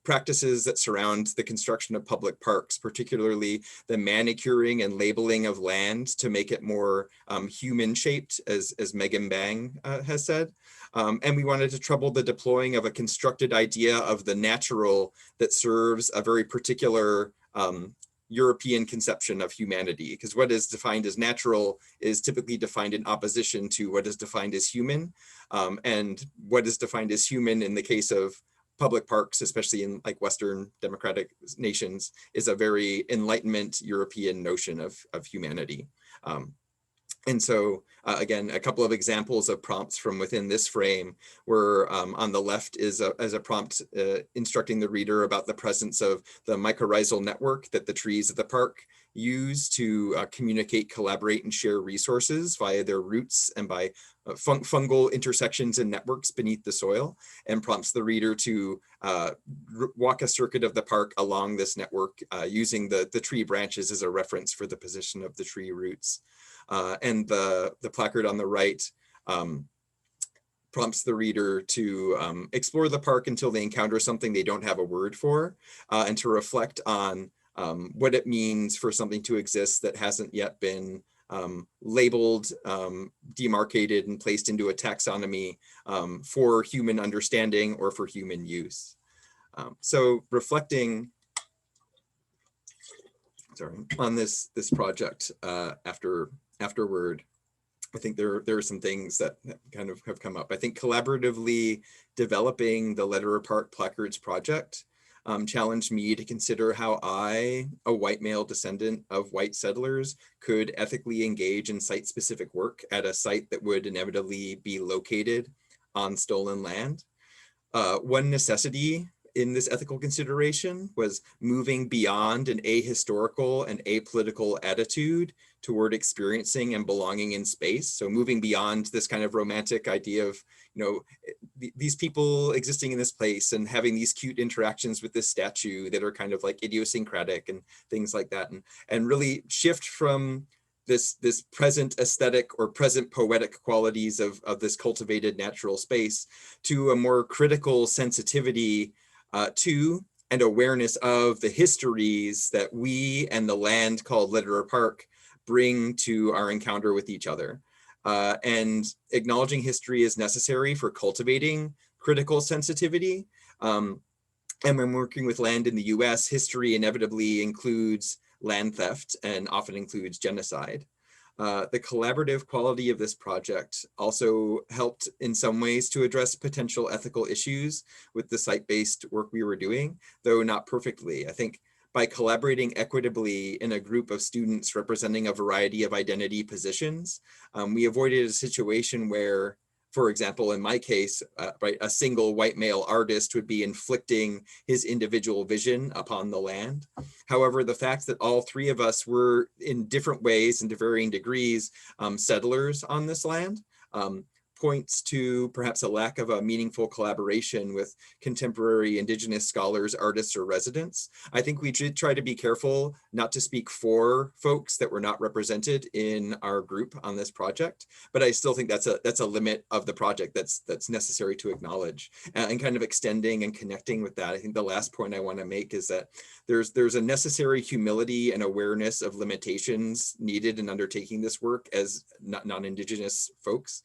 practices that surround the construction of public parks, particularly the manicuring and labeling of land to make it more human-shaped, as Megan Bang has said. And we wanted to trouble the deploying of a constructed idea of the natural that serves a very particular European conception of humanity, because what is defined as natural is typically defined in opposition to what is defined as human. And what is defined as human in the case of public parks, especially in like Western democratic nations, is a very Enlightenment European notion of humanity. And so again, a couple of examples of prompts from within this frame where on the left is a prompt instructing the reader about the presence of the mycorrhizal network that the trees of the park use to communicate, collaborate, and share resources via their roots and by fungal intersections and networks beneath the soil, and prompts the reader to walk a circuit of the park along this network using the tree branches as a reference for the position of the tree roots. And the placard on the right prompts the reader to explore the park until they encounter something they don't have a word for, and to reflect on what it means for something to exist that hasn't yet been labeled, demarcated, and placed into a taxonomy for human understanding or for human use. So reflecting on this project afterward, I think there are some things that kind of have come up. I think collaboratively developing the Letter Apart Placards project challenged me to consider how I, a white male descendant of white settlers, could ethically engage in site-specific work at a site that would inevitably be located on stolen land. One necessity in this ethical consideration was moving beyond an ahistorical and apolitical attitude toward experiencing and belonging in space. So moving beyond this kind of romantic idea of, you know, these people existing in this place and having these cute interactions with this statue that are kind of like idiosyncratic and things like that, and really shift from this present aesthetic or present poetic qualities of this cultivated natural space to a more critical sensitivity to and awareness of the histories that we and the land called Literal Park bring to our encounter with each other. And acknowledging history is necessary for cultivating critical sensitivity. And when working with land in the US, history inevitably includes land theft and often includes genocide. The collaborative quality of this project also helped in some ways to address potential ethical issues with the site-based work we were doing, though not perfectly. I think by collaborating equitably in a group of students representing a variety of identity positions, we avoided a situation where, for example, in my case, right, a single white male artist would be inflicting his individual vision upon the land. However, the fact that all three of us were in different ways and to varying degrees settlers on this land points to perhaps a lack of a meaningful collaboration with contemporary Indigenous scholars, artists, or residents. I think we should try to be careful not to speak for folks that were not represented in our group on this project, but I still think that's a limit of the project that's necessary to acknowledge. And kind of extending and connecting with that, I think the last point I want to make is that there's a necessary humility and awareness of limitations needed in undertaking this work as non-Indigenous folks.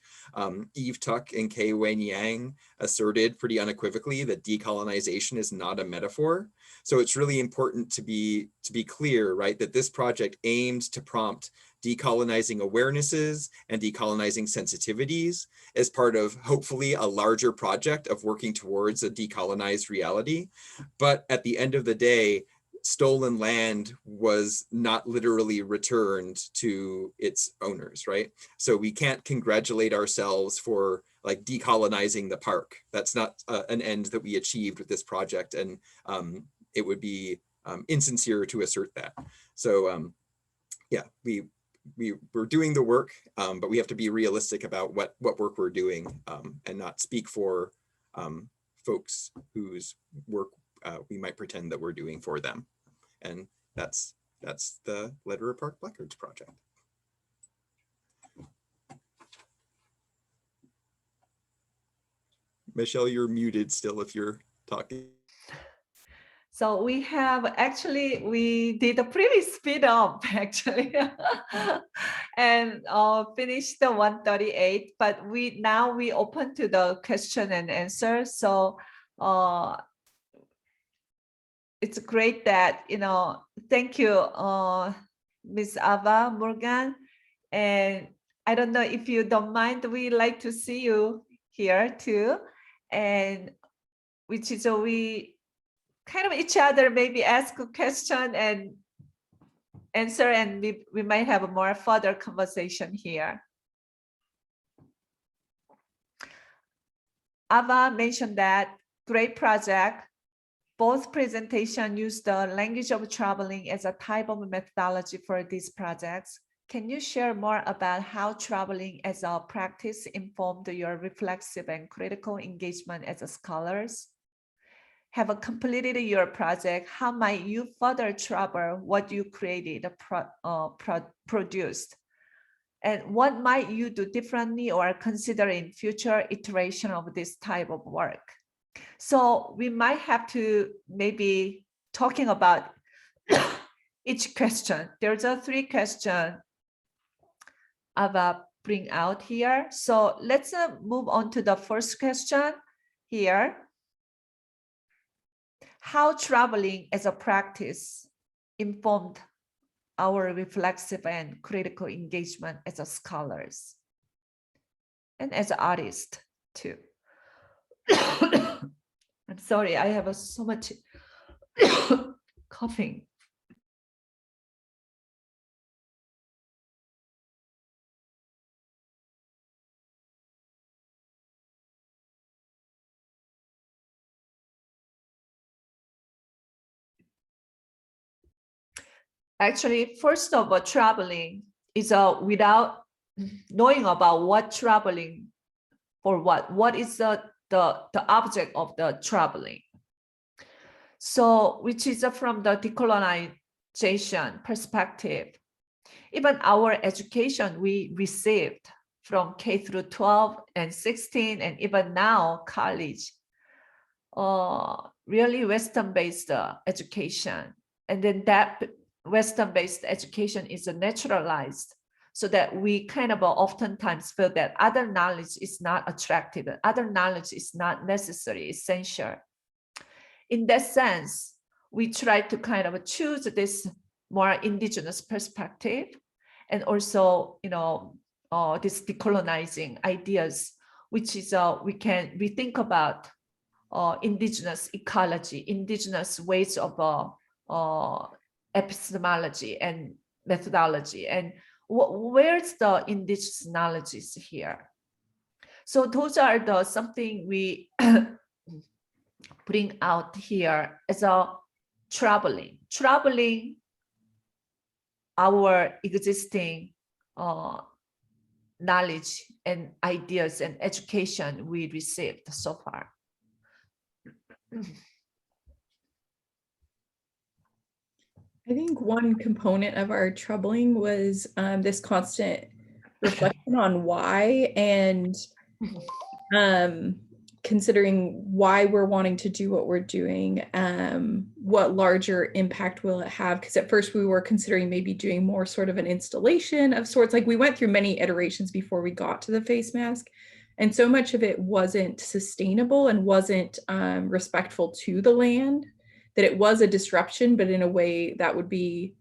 Eve Tuck and Kei Wen Yang asserted pretty unequivocally that decolonization is not a metaphor. So it's really important to be clear, right, that this project aims to prompt decolonizing awarenesses and decolonizing sensitivities as part of hopefully a larger project of working towards a decolonized reality. But at the end of the day, stolen land was not literally returned to its owners, right? So we can't congratulate ourselves for like decolonizing the park. That's not an end that we achieved with this project, and it would be insincere to assert that. So yeah, we're doing the work, but we have to be realistic about what work we're doing, and not speak for folks whose work we might pretend that we're doing for them. And that's the Letter of Park Blackbirds project. Michelle, you're muted still if you're talking. So we did a pretty speed up actually, and finished the 138, but now we open to the question and answer. So it's great that, thank you, Ms. Ava Morgan. And I don't know if you don't mind, we like to see you here too. And which is we kind of each other maybe ask a question and answer, and we might have a more further conversation here. Ava mentioned that great project. Both presentation use the language of traveling as a type of methodology for these projects. Can you share more about how traveling as a practice informed your reflexive and critical engagement as a scholars? Have completed your project, how might you further travel what you created, produced? And what might you do differently or consider in future iteration of this type of work? So we might have to maybe talking about each question. There's a 3 question I've bring out here. So let's move on to the first question here. How traveling as a practice informed our reflexive and critical engagement as a scholars and as an artist too. I'm sorry, I have so much coughing. Actually, first of all, traveling is without knowing about what traveling for what is the object of the traveling. So, which is from the decolonization perspective. Even our education we received from K through 12 and 16, and even now college, really Western-based education. And then that Western-based education is naturalized, so that we kind of oftentimes feel that other knowledge is not attractive, other knowledge is not necessary, essential. In that sense, we try to kind of choose this more indigenous perspective, and also, this decolonizing ideas, which is we think about indigenous ecology, indigenous ways of epistemology and methodology, and where's the indigenous knowledges here. So those are something we bring out here as a traveling our existing knowledge and ideas and education we received so far. I think one component of our troubling was this constant reflection on why, and considering why we're wanting to do what we're doing, what larger impact will it have? Because at first we were considering maybe doing more sort of an installation of sorts. Like, we went through many iterations before we got to the face mask, and so much of it wasn't sustainable and wasn't respectful to the land, that it was a disruption, but in a way that would be,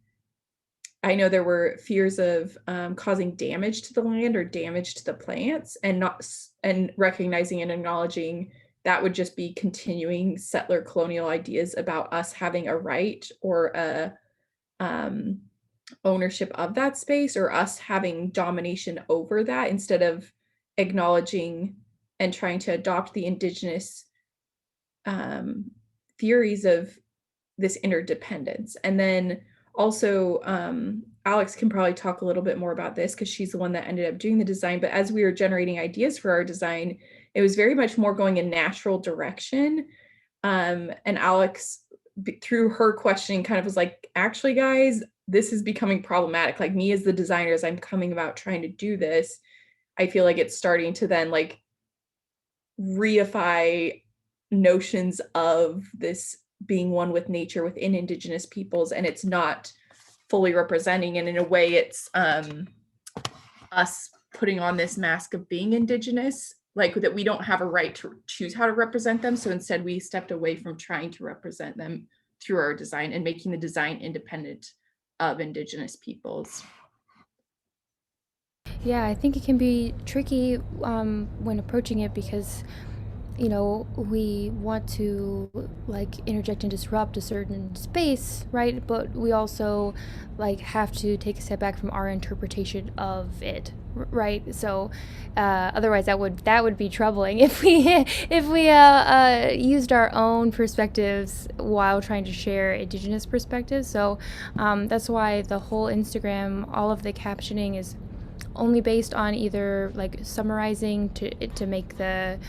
I know there were fears of causing damage to the land or damage to the plants, and recognizing and acknowledging that would just be continuing settler colonial ideas about us having a right or a ownership of that space, or us having domination over that, instead of acknowledging and trying to adopt the indigenous theories of this interdependence. And then also, Alex can probably talk a little bit more about this because she's the one that ended up doing the design. But as we were generating ideas for our design, it was very much more going in natural direction. And Alex, through her questioning, kind of was like, actually, guys, this is becoming problematic. Like, me as the designer, as I'm coming about trying to do this, I feel like it's starting to then like reify notions of this being one with nature within indigenous peoples, and it's not fully representing, and in a way it's us putting on this mask of being indigenous, like that we don't have a right to choose how to represent them. So instead we stepped away from trying to represent them through our design and making the design independent of indigenous peoples. Yeah, I think it can be tricky when approaching it, because you know, we want to like interject and disrupt a certain space, right? But we also like have to take a step back from our interpretation of it, right? So otherwise that would be troubling if we used our own perspectives while trying to share indigenous perspectives. So that's why the whole Instagram, all of the captioning is only based on either like summarizing to make the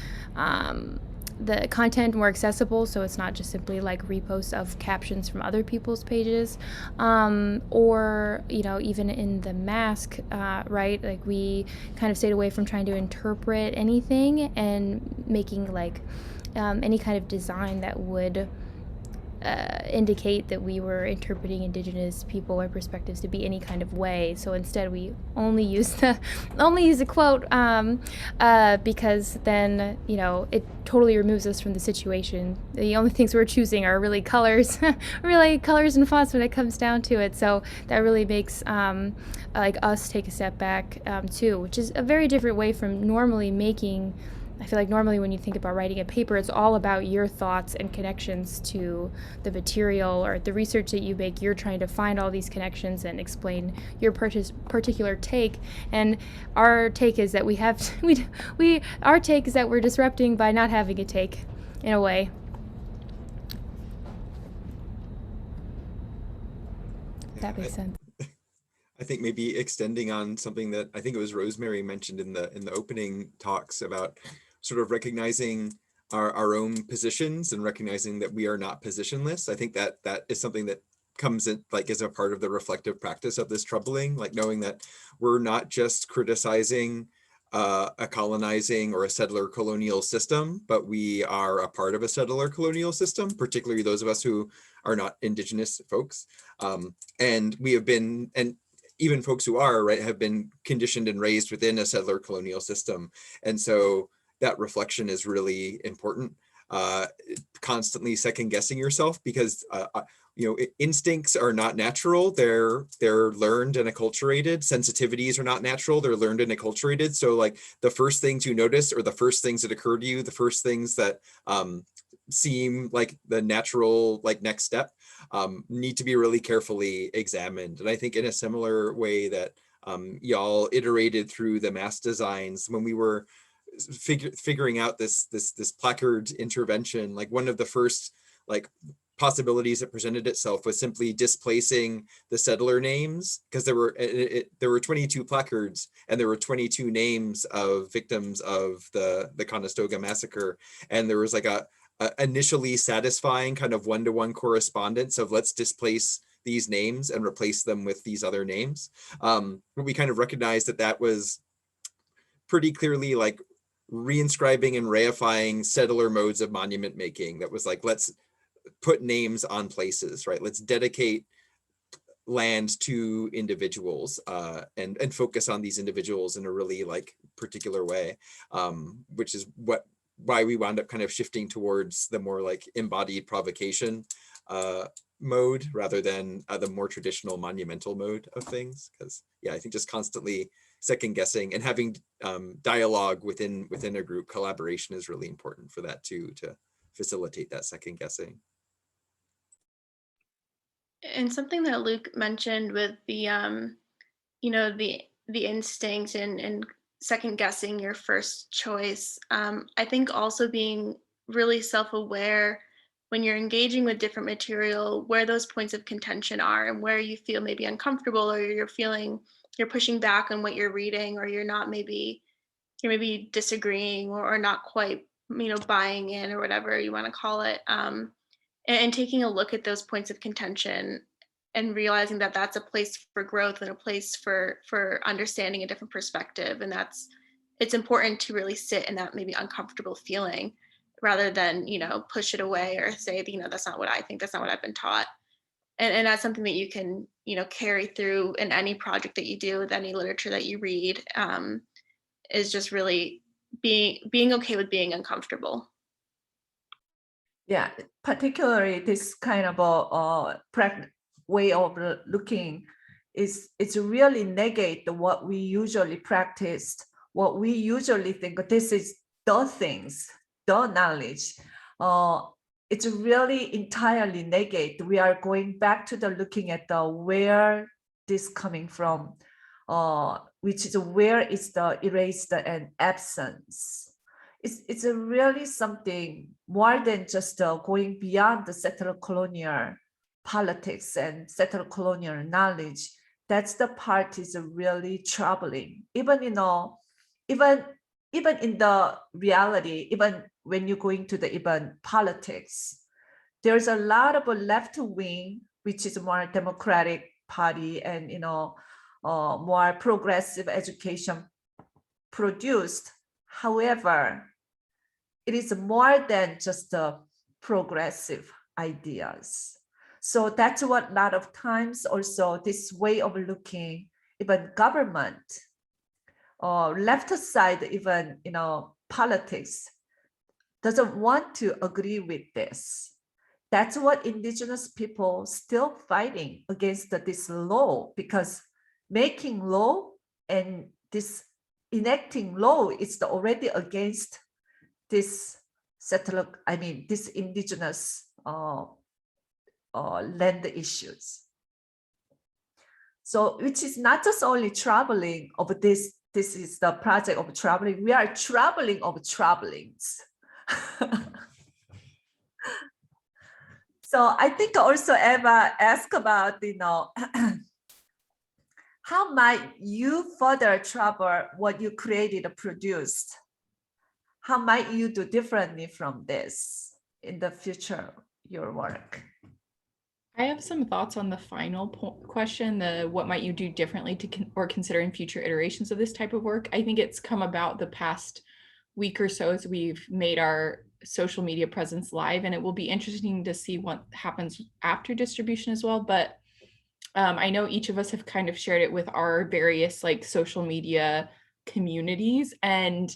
content more accessible, so it's not just simply like reposts of captions from other people's pages, or you know, even in the mask, right, like we kind of stayed away from trying to interpret anything and making like any kind of design that would indicate that we were interpreting indigenous people or perspectives to be any kind of way. So instead we only use a quote because then, you know, it totally removes us from the situation. The only things we're choosing are really colors and fonts when it comes down to it. So that really makes like us take a step back too, which is a very different way from normally making. I feel like normally when you think about writing a paper, it's all about your thoughts and connections to the material or the research that you make. You're trying to find all these connections and explain your particular take. And our take is that our take is that we're disrupting by not having a take, in a way. If that makes sense. I think maybe extending on something that I think it was Rosemary mentioned in the opening talks about sort of recognizing our own positions and recognizing that we are not positionless. I think that is something that comes in like as a part of the reflective practice of this troubling, like knowing that we're not just criticizing a colonizing or a settler colonial system, but we are a part of a settler colonial system, particularly those of us who are not indigenous folks. And we have been, and even folks who are, right, have been conditioned and raised within a settler colonial system. And so that reflection is really important. Constantly second guessing yourself, because you know, instincts are not natural. They're learned and acculturated. Sensitivities are not natural. They're learned and acculturated. So like the first things you notice, or the first things that occur to you, the first things that seem like the natural like next step need to be really carefully examined. And I think in a similar way that y'all iterated through the mask designs when we were figuring out this placard intervention, like one of the first like possibilities that presented itself was simply displacing the settler names, because there were 22 placards and there were 22 names of victims of the Conestoga massacre, and there was like a initially satisfying kind of one-to-one correspondence of let's displace these names and replace them with these other names. But we kind of recognized that that was pretty clearly like reinscribing and reifying settler modes of monument making. That was like, let's put names on places, right? Let's dedicate land to individuals and focus on these individuals in a really like particular way, which is why we wound up kind of shifting towards the more like embodied provocation mode rather than the more traditional monumental mode of things. Because yeah, I think just constantly second guessing and having dialogue within a group, collaboration is really important for that too, to facilitate that second guessing. And something that Luke mentioned with the you know, the instinct and second guessing your first choice, I think also being really self-aware when you're engaging with different material, where those points of contention are and where you feel maybe uncomfortable, or you're pushing back on what you're reading, or you're maybe disagreeing, or not quite, you know, buying in, or whatever you want to call it. And taking a look at those points of contention and realizing that that's a place for growth and a place for understanding a different perspective. And it's important to really sit in that maybe uncomfortable feeling rather than, you know, push it away or say, you know, that's not what I think, that's not what I've been taught. And that's something that you can, you know, carry through in any project that you do, with any literature that you read, is just really being okay with being uncomfortable. Yeah, particularly this kind of a way of looking it's really negate what we usually practiced, what we usually think this is the things, the knowledge. It's really entirely negate. We are going back to the looking at the where this coming from, which is where is the erased and absence. It's a really something more than just going beyond the settler colonial politics and settler colonial knowledge. That's the part is really troubling. Even, you know, even in the reality, even when you're going to the even politics, there's a lot of a left wing, which is more democratic party and, you know, more progressive education produced. However, it is more than just the progressive ideas. So that's what a lot of times also this way of looking, even government or left side, even, you know, politics doesn't want to agree with this. That's what indigenous people still fighting against this law, because making law and this enacting law is already against this settler, I mean, this indigenous land issues. So, which is not just only traveling of this is the project of traveling. We are traveling of travelings. So I think also Eva asked about, you know, how might you further travel what you created or produced? How might you do differently from this in the future, your work? I have some thoughts on the final question, the what might you do differently to or consider in future iterations of this type of work. I think it's come about the past week or so as we've made our social media presence live, and it will be interesting to see what happens after distribution as well. But I know each of us have kind of shared it with our various like social media communities, and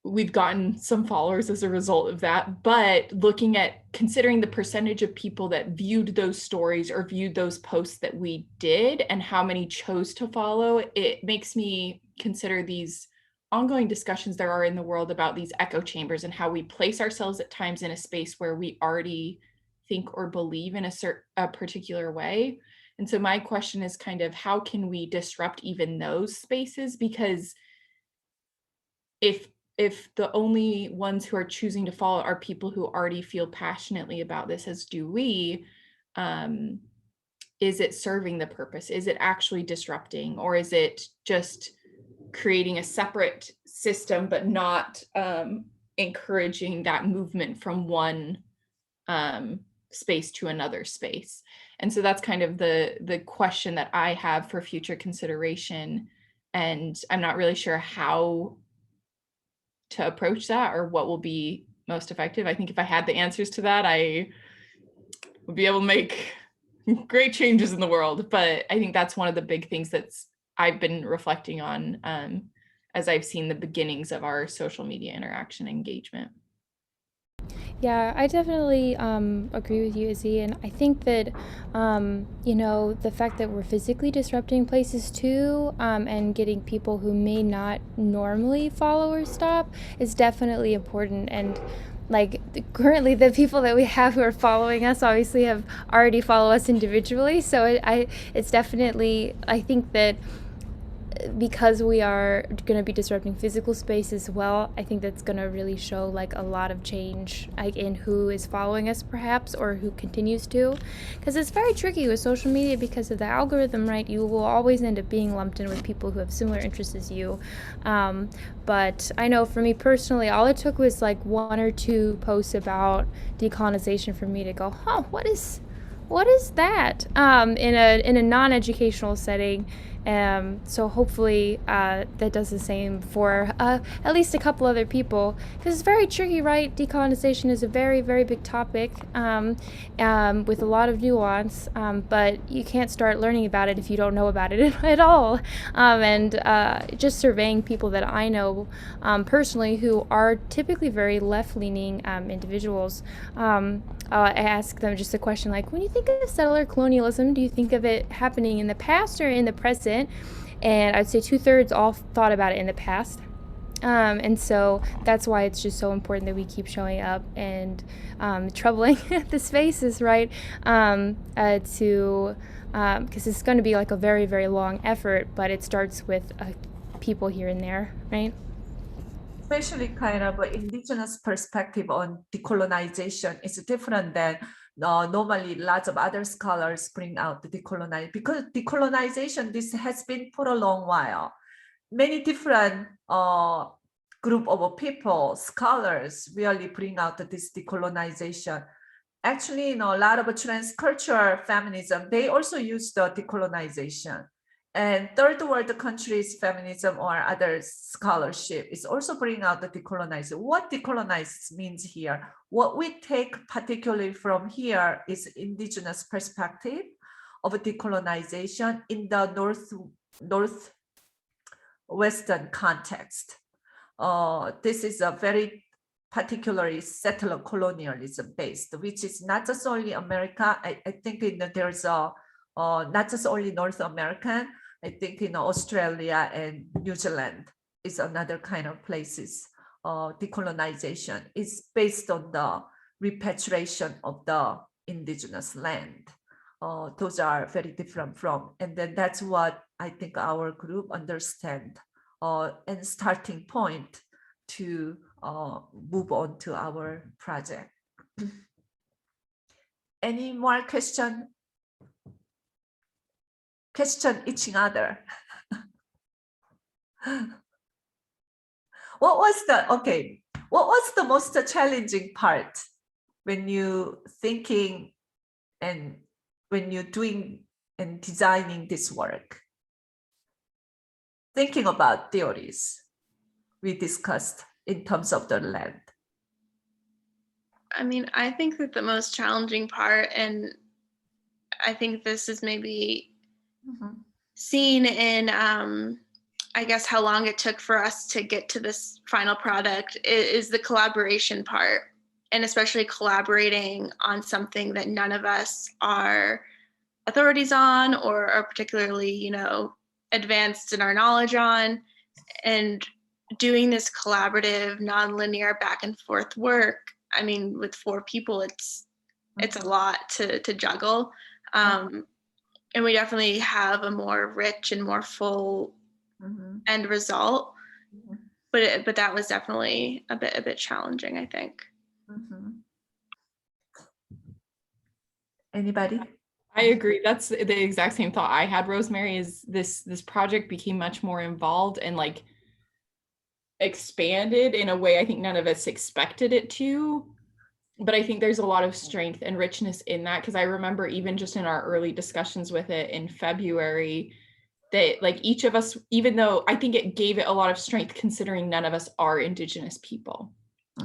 we've gotten some followers as a result of that. But looking at considering the percentage of people that viewed those stories or viewed those posts that we did and how many chose to follow, it makes me consider these ongoing discussions there are in the world about these echo chambers and how we place ourselves at times in a space where we already think or believe in a particular way. And so my question is kind of how can we disrupt even those spaces? Because if if the only ones who are choosing to follow are people who already feel passionately about this, as do we, is it serving the purpose? Is it actually disrupting, or is it just creating a separate system but not encouraging that movement from one space to another space? And so that's kind of the question that I have for future consideration, and I'm not really sure how to approach that or what will be most effective. I think if I had the answers to that, I would be able to make great changes in the world. But I think that's one of the big things that's I've been reflecting on as I've seen the beginnings of our social media interaction engagement. Yeah, I definitely agree with you, Izzy, and I think that the fact that we're physically disrupting places too, and getting people who may not normally follow or stop is definitely important. And like currently, the people that we have who are following us obviously have already followed us individually, so it's definitely, I think that because we are going to be disrupting physical space as well, I think that's going to really show like a lot of change, like in who is following us perhaps, or who continues to, because it's very tricky with social media because of the algorithm, right? You will always end up being lumped in with people who have similar interests as you. But I know for me personally, all it took was like 1 or 2 posts about decolonization for me to go, what is that, in a non-educational setting. So hopefully that does the same for at least a couple other people, because it's very tricky, right? Decolonization is a very, very big topic with a lot of nuance, but you can't start learning about it if you don't know about it at all. And just surveying people that I know personally who are typically very left-leaning individuals, I ask them just a question like, when you think of settler colonialism, do you think of it happening in the past or in the present? And I'd say 2/3 all thought about it in the past. And so that's why it's just so important that we keep showing up and troubling the spaces, right? Because it's going to be like a very, very long effort, but it starts with people here and there, right? Especially kind of indigenous perspective on decolonization is different than normally lots of other scholars bring out the decolonization, because decolonization, this has been for a long while. Many different group of people, scholars really bring out this decolonization. Actually, a lot of transcultural feminism, they also use the decolonization. And third world countries feminism or other scholarship is also bringing out the decolonization. What decolonize means here, what we take particularly from here is indigenous perspective of decolonization in the northwestern context. This is a very particularly settler colonialism based, which is not just only America. I think there's not just only North American. I think Australia and New Zealand is another kind of places. Decolonization is based on the repatriation of the indigenous land. Those are very different from, and then that's what I think our group understand and starting point to move on to our project. Any more question each other? What was the most challenging part when you thinking and when you're doing and designing this work? Thinking about theories we discussed in terms of the land. I mean, I think that the most challenging part, and I think this is maybe seen in, I guess, how long it took for us to get to this final product, is the collaboration part, and especially collaborating on something that none of us are authorities on or are particularly, advanced in our knowledge on, and doing this collaborative, non-linear back and forth work. I mean, with 4 people, it's a lot to juggle. And we definitely have a more rich and more full end result. but that was definitely a bit challenging, I think. Mhm. Anybody? I agree. That's the exact same thought I had, Rosemary, is this project became much more involved and like expanded in a way I think none of us expected it to. But I think there's a lot of strength and richness in that, because I remember even just in our early discussions with it in February, that like each of us, even though I think it gave it a lot of strength considering none of us are Indigenous people,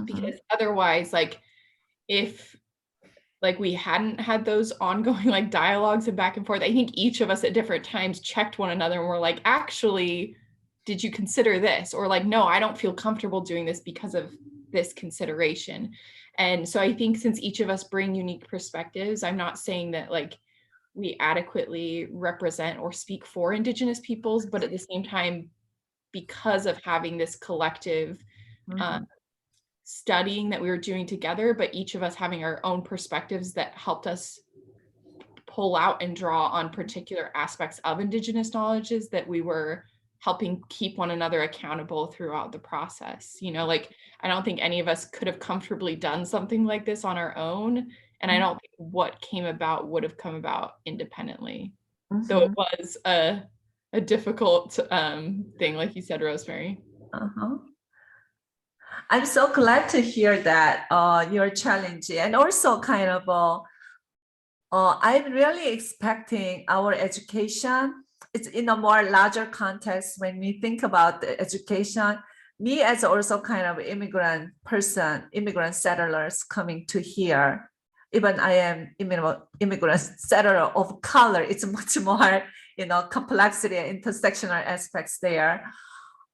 because otherwise, like if like we hadn't had those ongoing like dialogues and back and forth, I think each of us at different times checked one another and were like, actually, did you consider this? Or like, no, I don't feel comfortable doing this because of this consideration. And so I think since each of us bring unique perspectives, I'm not saying that like we adequately represent or speak for Indigenous peoples, but at the same time, because of having this collective studying that we were doing together, but each of us having our own perspectives that helped us pull out and draw on particular aspects of Indigenous knowledges, that we were helping keep one another accountable throughout the process. You know, like I don't think any of us could have comfortably done something like this on our own. And I don't think what came about would have come about independently. So it was a difficult thing, like you said, Rosemary. I'm so glad to hear that you're challenging, and also kind of I'm really expecting our education. It's in a more larger context when we think about the education. Me as also kind of immigrant person, immigrant settlers coming to here. Even I am immigrant settler of color. It's much more, complexity and intersectional aspects there.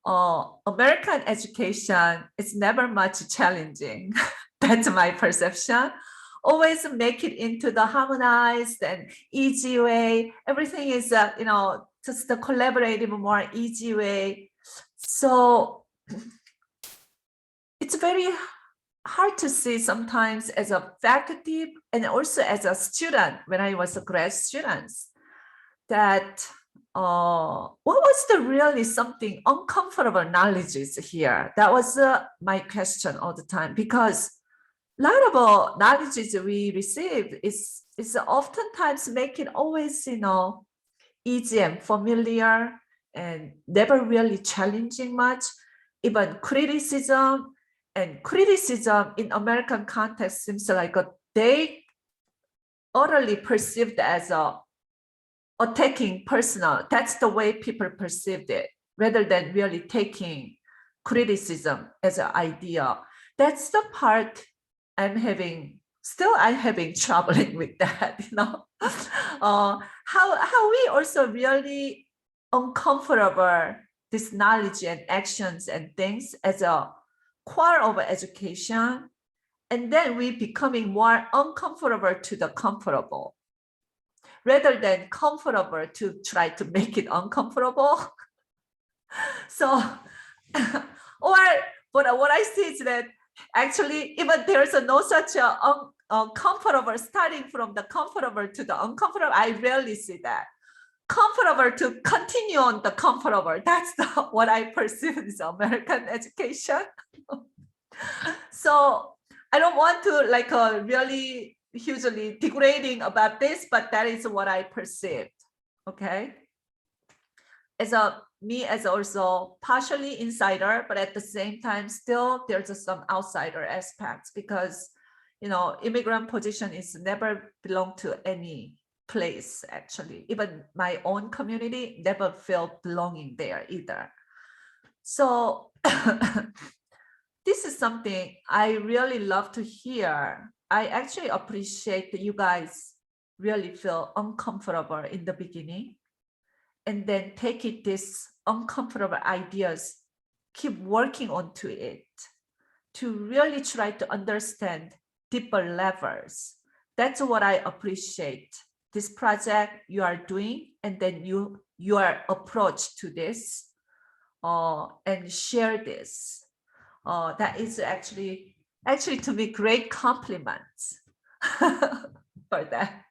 American education is never much challenging. That's my perception. Always make it into the harmonized and easy way. Everything is, just the collaborative, more easy way. So it's very hard to see sometimes as a faculty and also as a student when I was a grad student, that what was the really something uncomfortable knowledge is here? That was my question all the time, because a lot of knowledge we receive is oftentimes make it always, easy and familiar and never really challenging much. Even criticism in American context seems like they utterly perceived as a attacking personal. That's the way people perceived it, rather than really taking criticism as an idea. That's the part I'm having troubling with that, how we also really uncomfortable this knowledge and actions and things as a core of education, and then we becoming more uncomfortable to the comfortable, rather than comfortable to try to make it uncomfortable. So, but what I see is that actually, even there's no such a comfortable, starting from the comfortable to the uncomfortable, I rarely see that. Comfortable to continue on the comfortable, that's what I perceive is American education. So I don't want to really hugely degrading about this, but that is what I perceived. Okay. As also partially insider, but at the same time, still there's some outsider aspects, because immigrant position is never belong to any place. Actually, even my own community never felt belonging there either. So this is something I really love to hear. I actually appreciate that you guys really feel uncomfortable in the beginning, and then take it, this uncomfortable ideas, keep working onto it to really try to understand deeper levels. That's what I appreciate. This project you are doing, and then your approach to this, and share this. That is actually to me great compliments for that.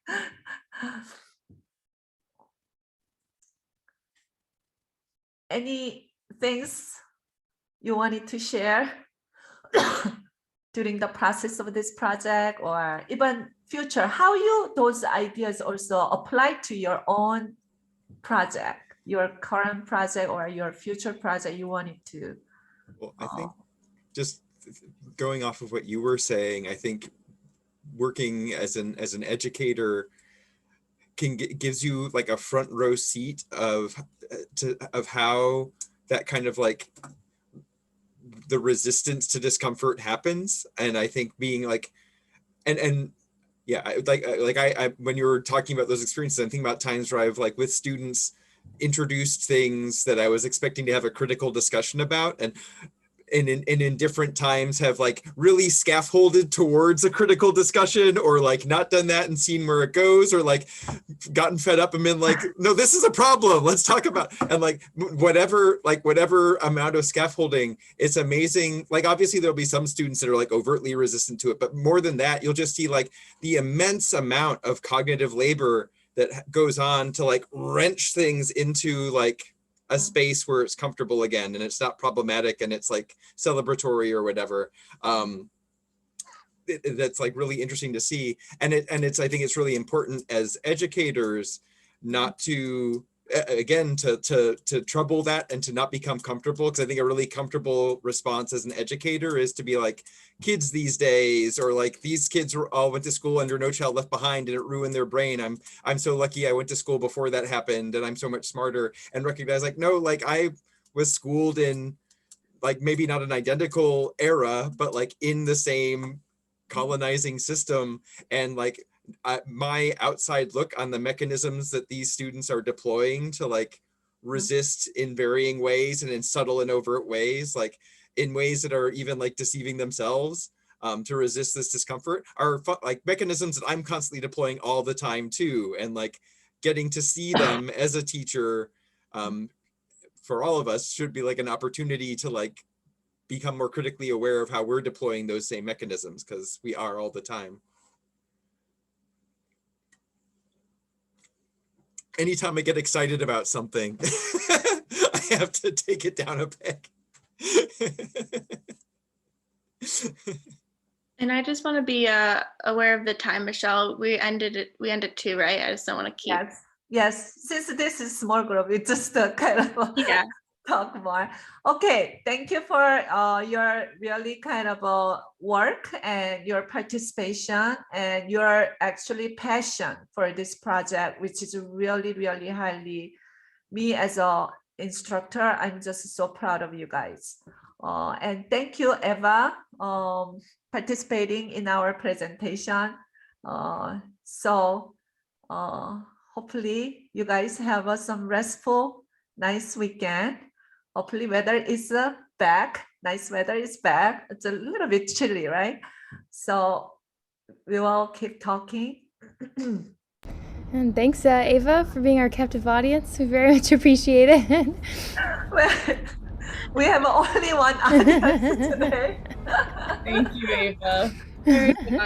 Any things you wanted to share during the process of this project, or even future, how those ideas also apply to your own project, your current project or your future project you wanted to? Well, I think just going off of what you were saying, I think working as an educator gives you like a front row seat of how that kind of like the resistance to discomfort happens. And I think being like, and yeah, I when you were talking about those experiences, I'm thinking about times where I've like with students introduced things that I was expecting to have a critical discussion about, and in different times have like really scaffolded towards a critical discussion, or like not done that and seen where it goes, or like gotten fed up and been like, no, this is a problem, let's talk about, and like whatever amount of scaffolding. It's amazing. Like obviously there'll be some students that are like overtly resistant to it, but more than that, you'll just see like the immense amount of cognitive labor that goes on to like wrench things into like a space where it's comfortable again, and it's not problematic, and it's like celebratory or whatever. That's like really interesting to see. And it's I think it's really important as educators not to again to trouble that and to not become comfortable, because I think a really comfortable response as an educator is to be like, kids these days, or like these kids all went to school under No Child Left Behind and it ruined their brain. I'm so lucky I went to school before that happened and I'm so much smarter. And recognize like, no, like I was schooled in like maybe not an identical era, but like in the same colonizing system, and like my outside look on the mechanisms that these students are deploying to like resist in varying ways and in subtle and overt ways, like in ways that are even like deceiving themselves, to resist this discomfort, are like mechanisms that I'm constantly deploying all the time too. And like getting to see them as a teacher, for all of us, should be like an opportunity to like become more critically aware of how we're deploying those same mechanisms, because we are all the time. Anytime I get excited about something, I have to take it down a peg. And I just want to be aware of the time, Michelle. We ended too, right? I just don't want to keep. Yes. Since this is small group, it's just kind of Yeah. talk more. Okay, thank you for your really kind of work and your participation and your actually passion for this project, which is really, really highly, me as a instructor, I'm just so proud of you guys. And thank you, Eva, participating in our presentation. Hopefully you guys have some restful, nice weekend. Hopefully weather is back. Nice weather is back. It's a little bit chilly, right? So we will keep talking. And thanks, Ava, for being our captive audience. We very much appreciate it. Well, we have only one audience today. Thank you, Ava.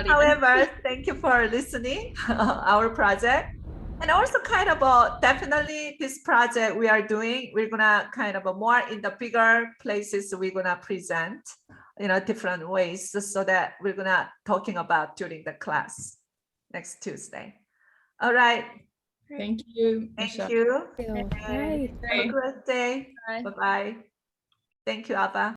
However, thank you for listening our project. And also kind of definitely this project we are doing, we're gonna kind of more in the bigger places we're gonna present, different ways, so that we're gonna talking about during the class next Tuesday. All right. Thank you. Thank Michelle. you. Bye. Have a great day. Bye. Bye-bye. Thank you, Ava.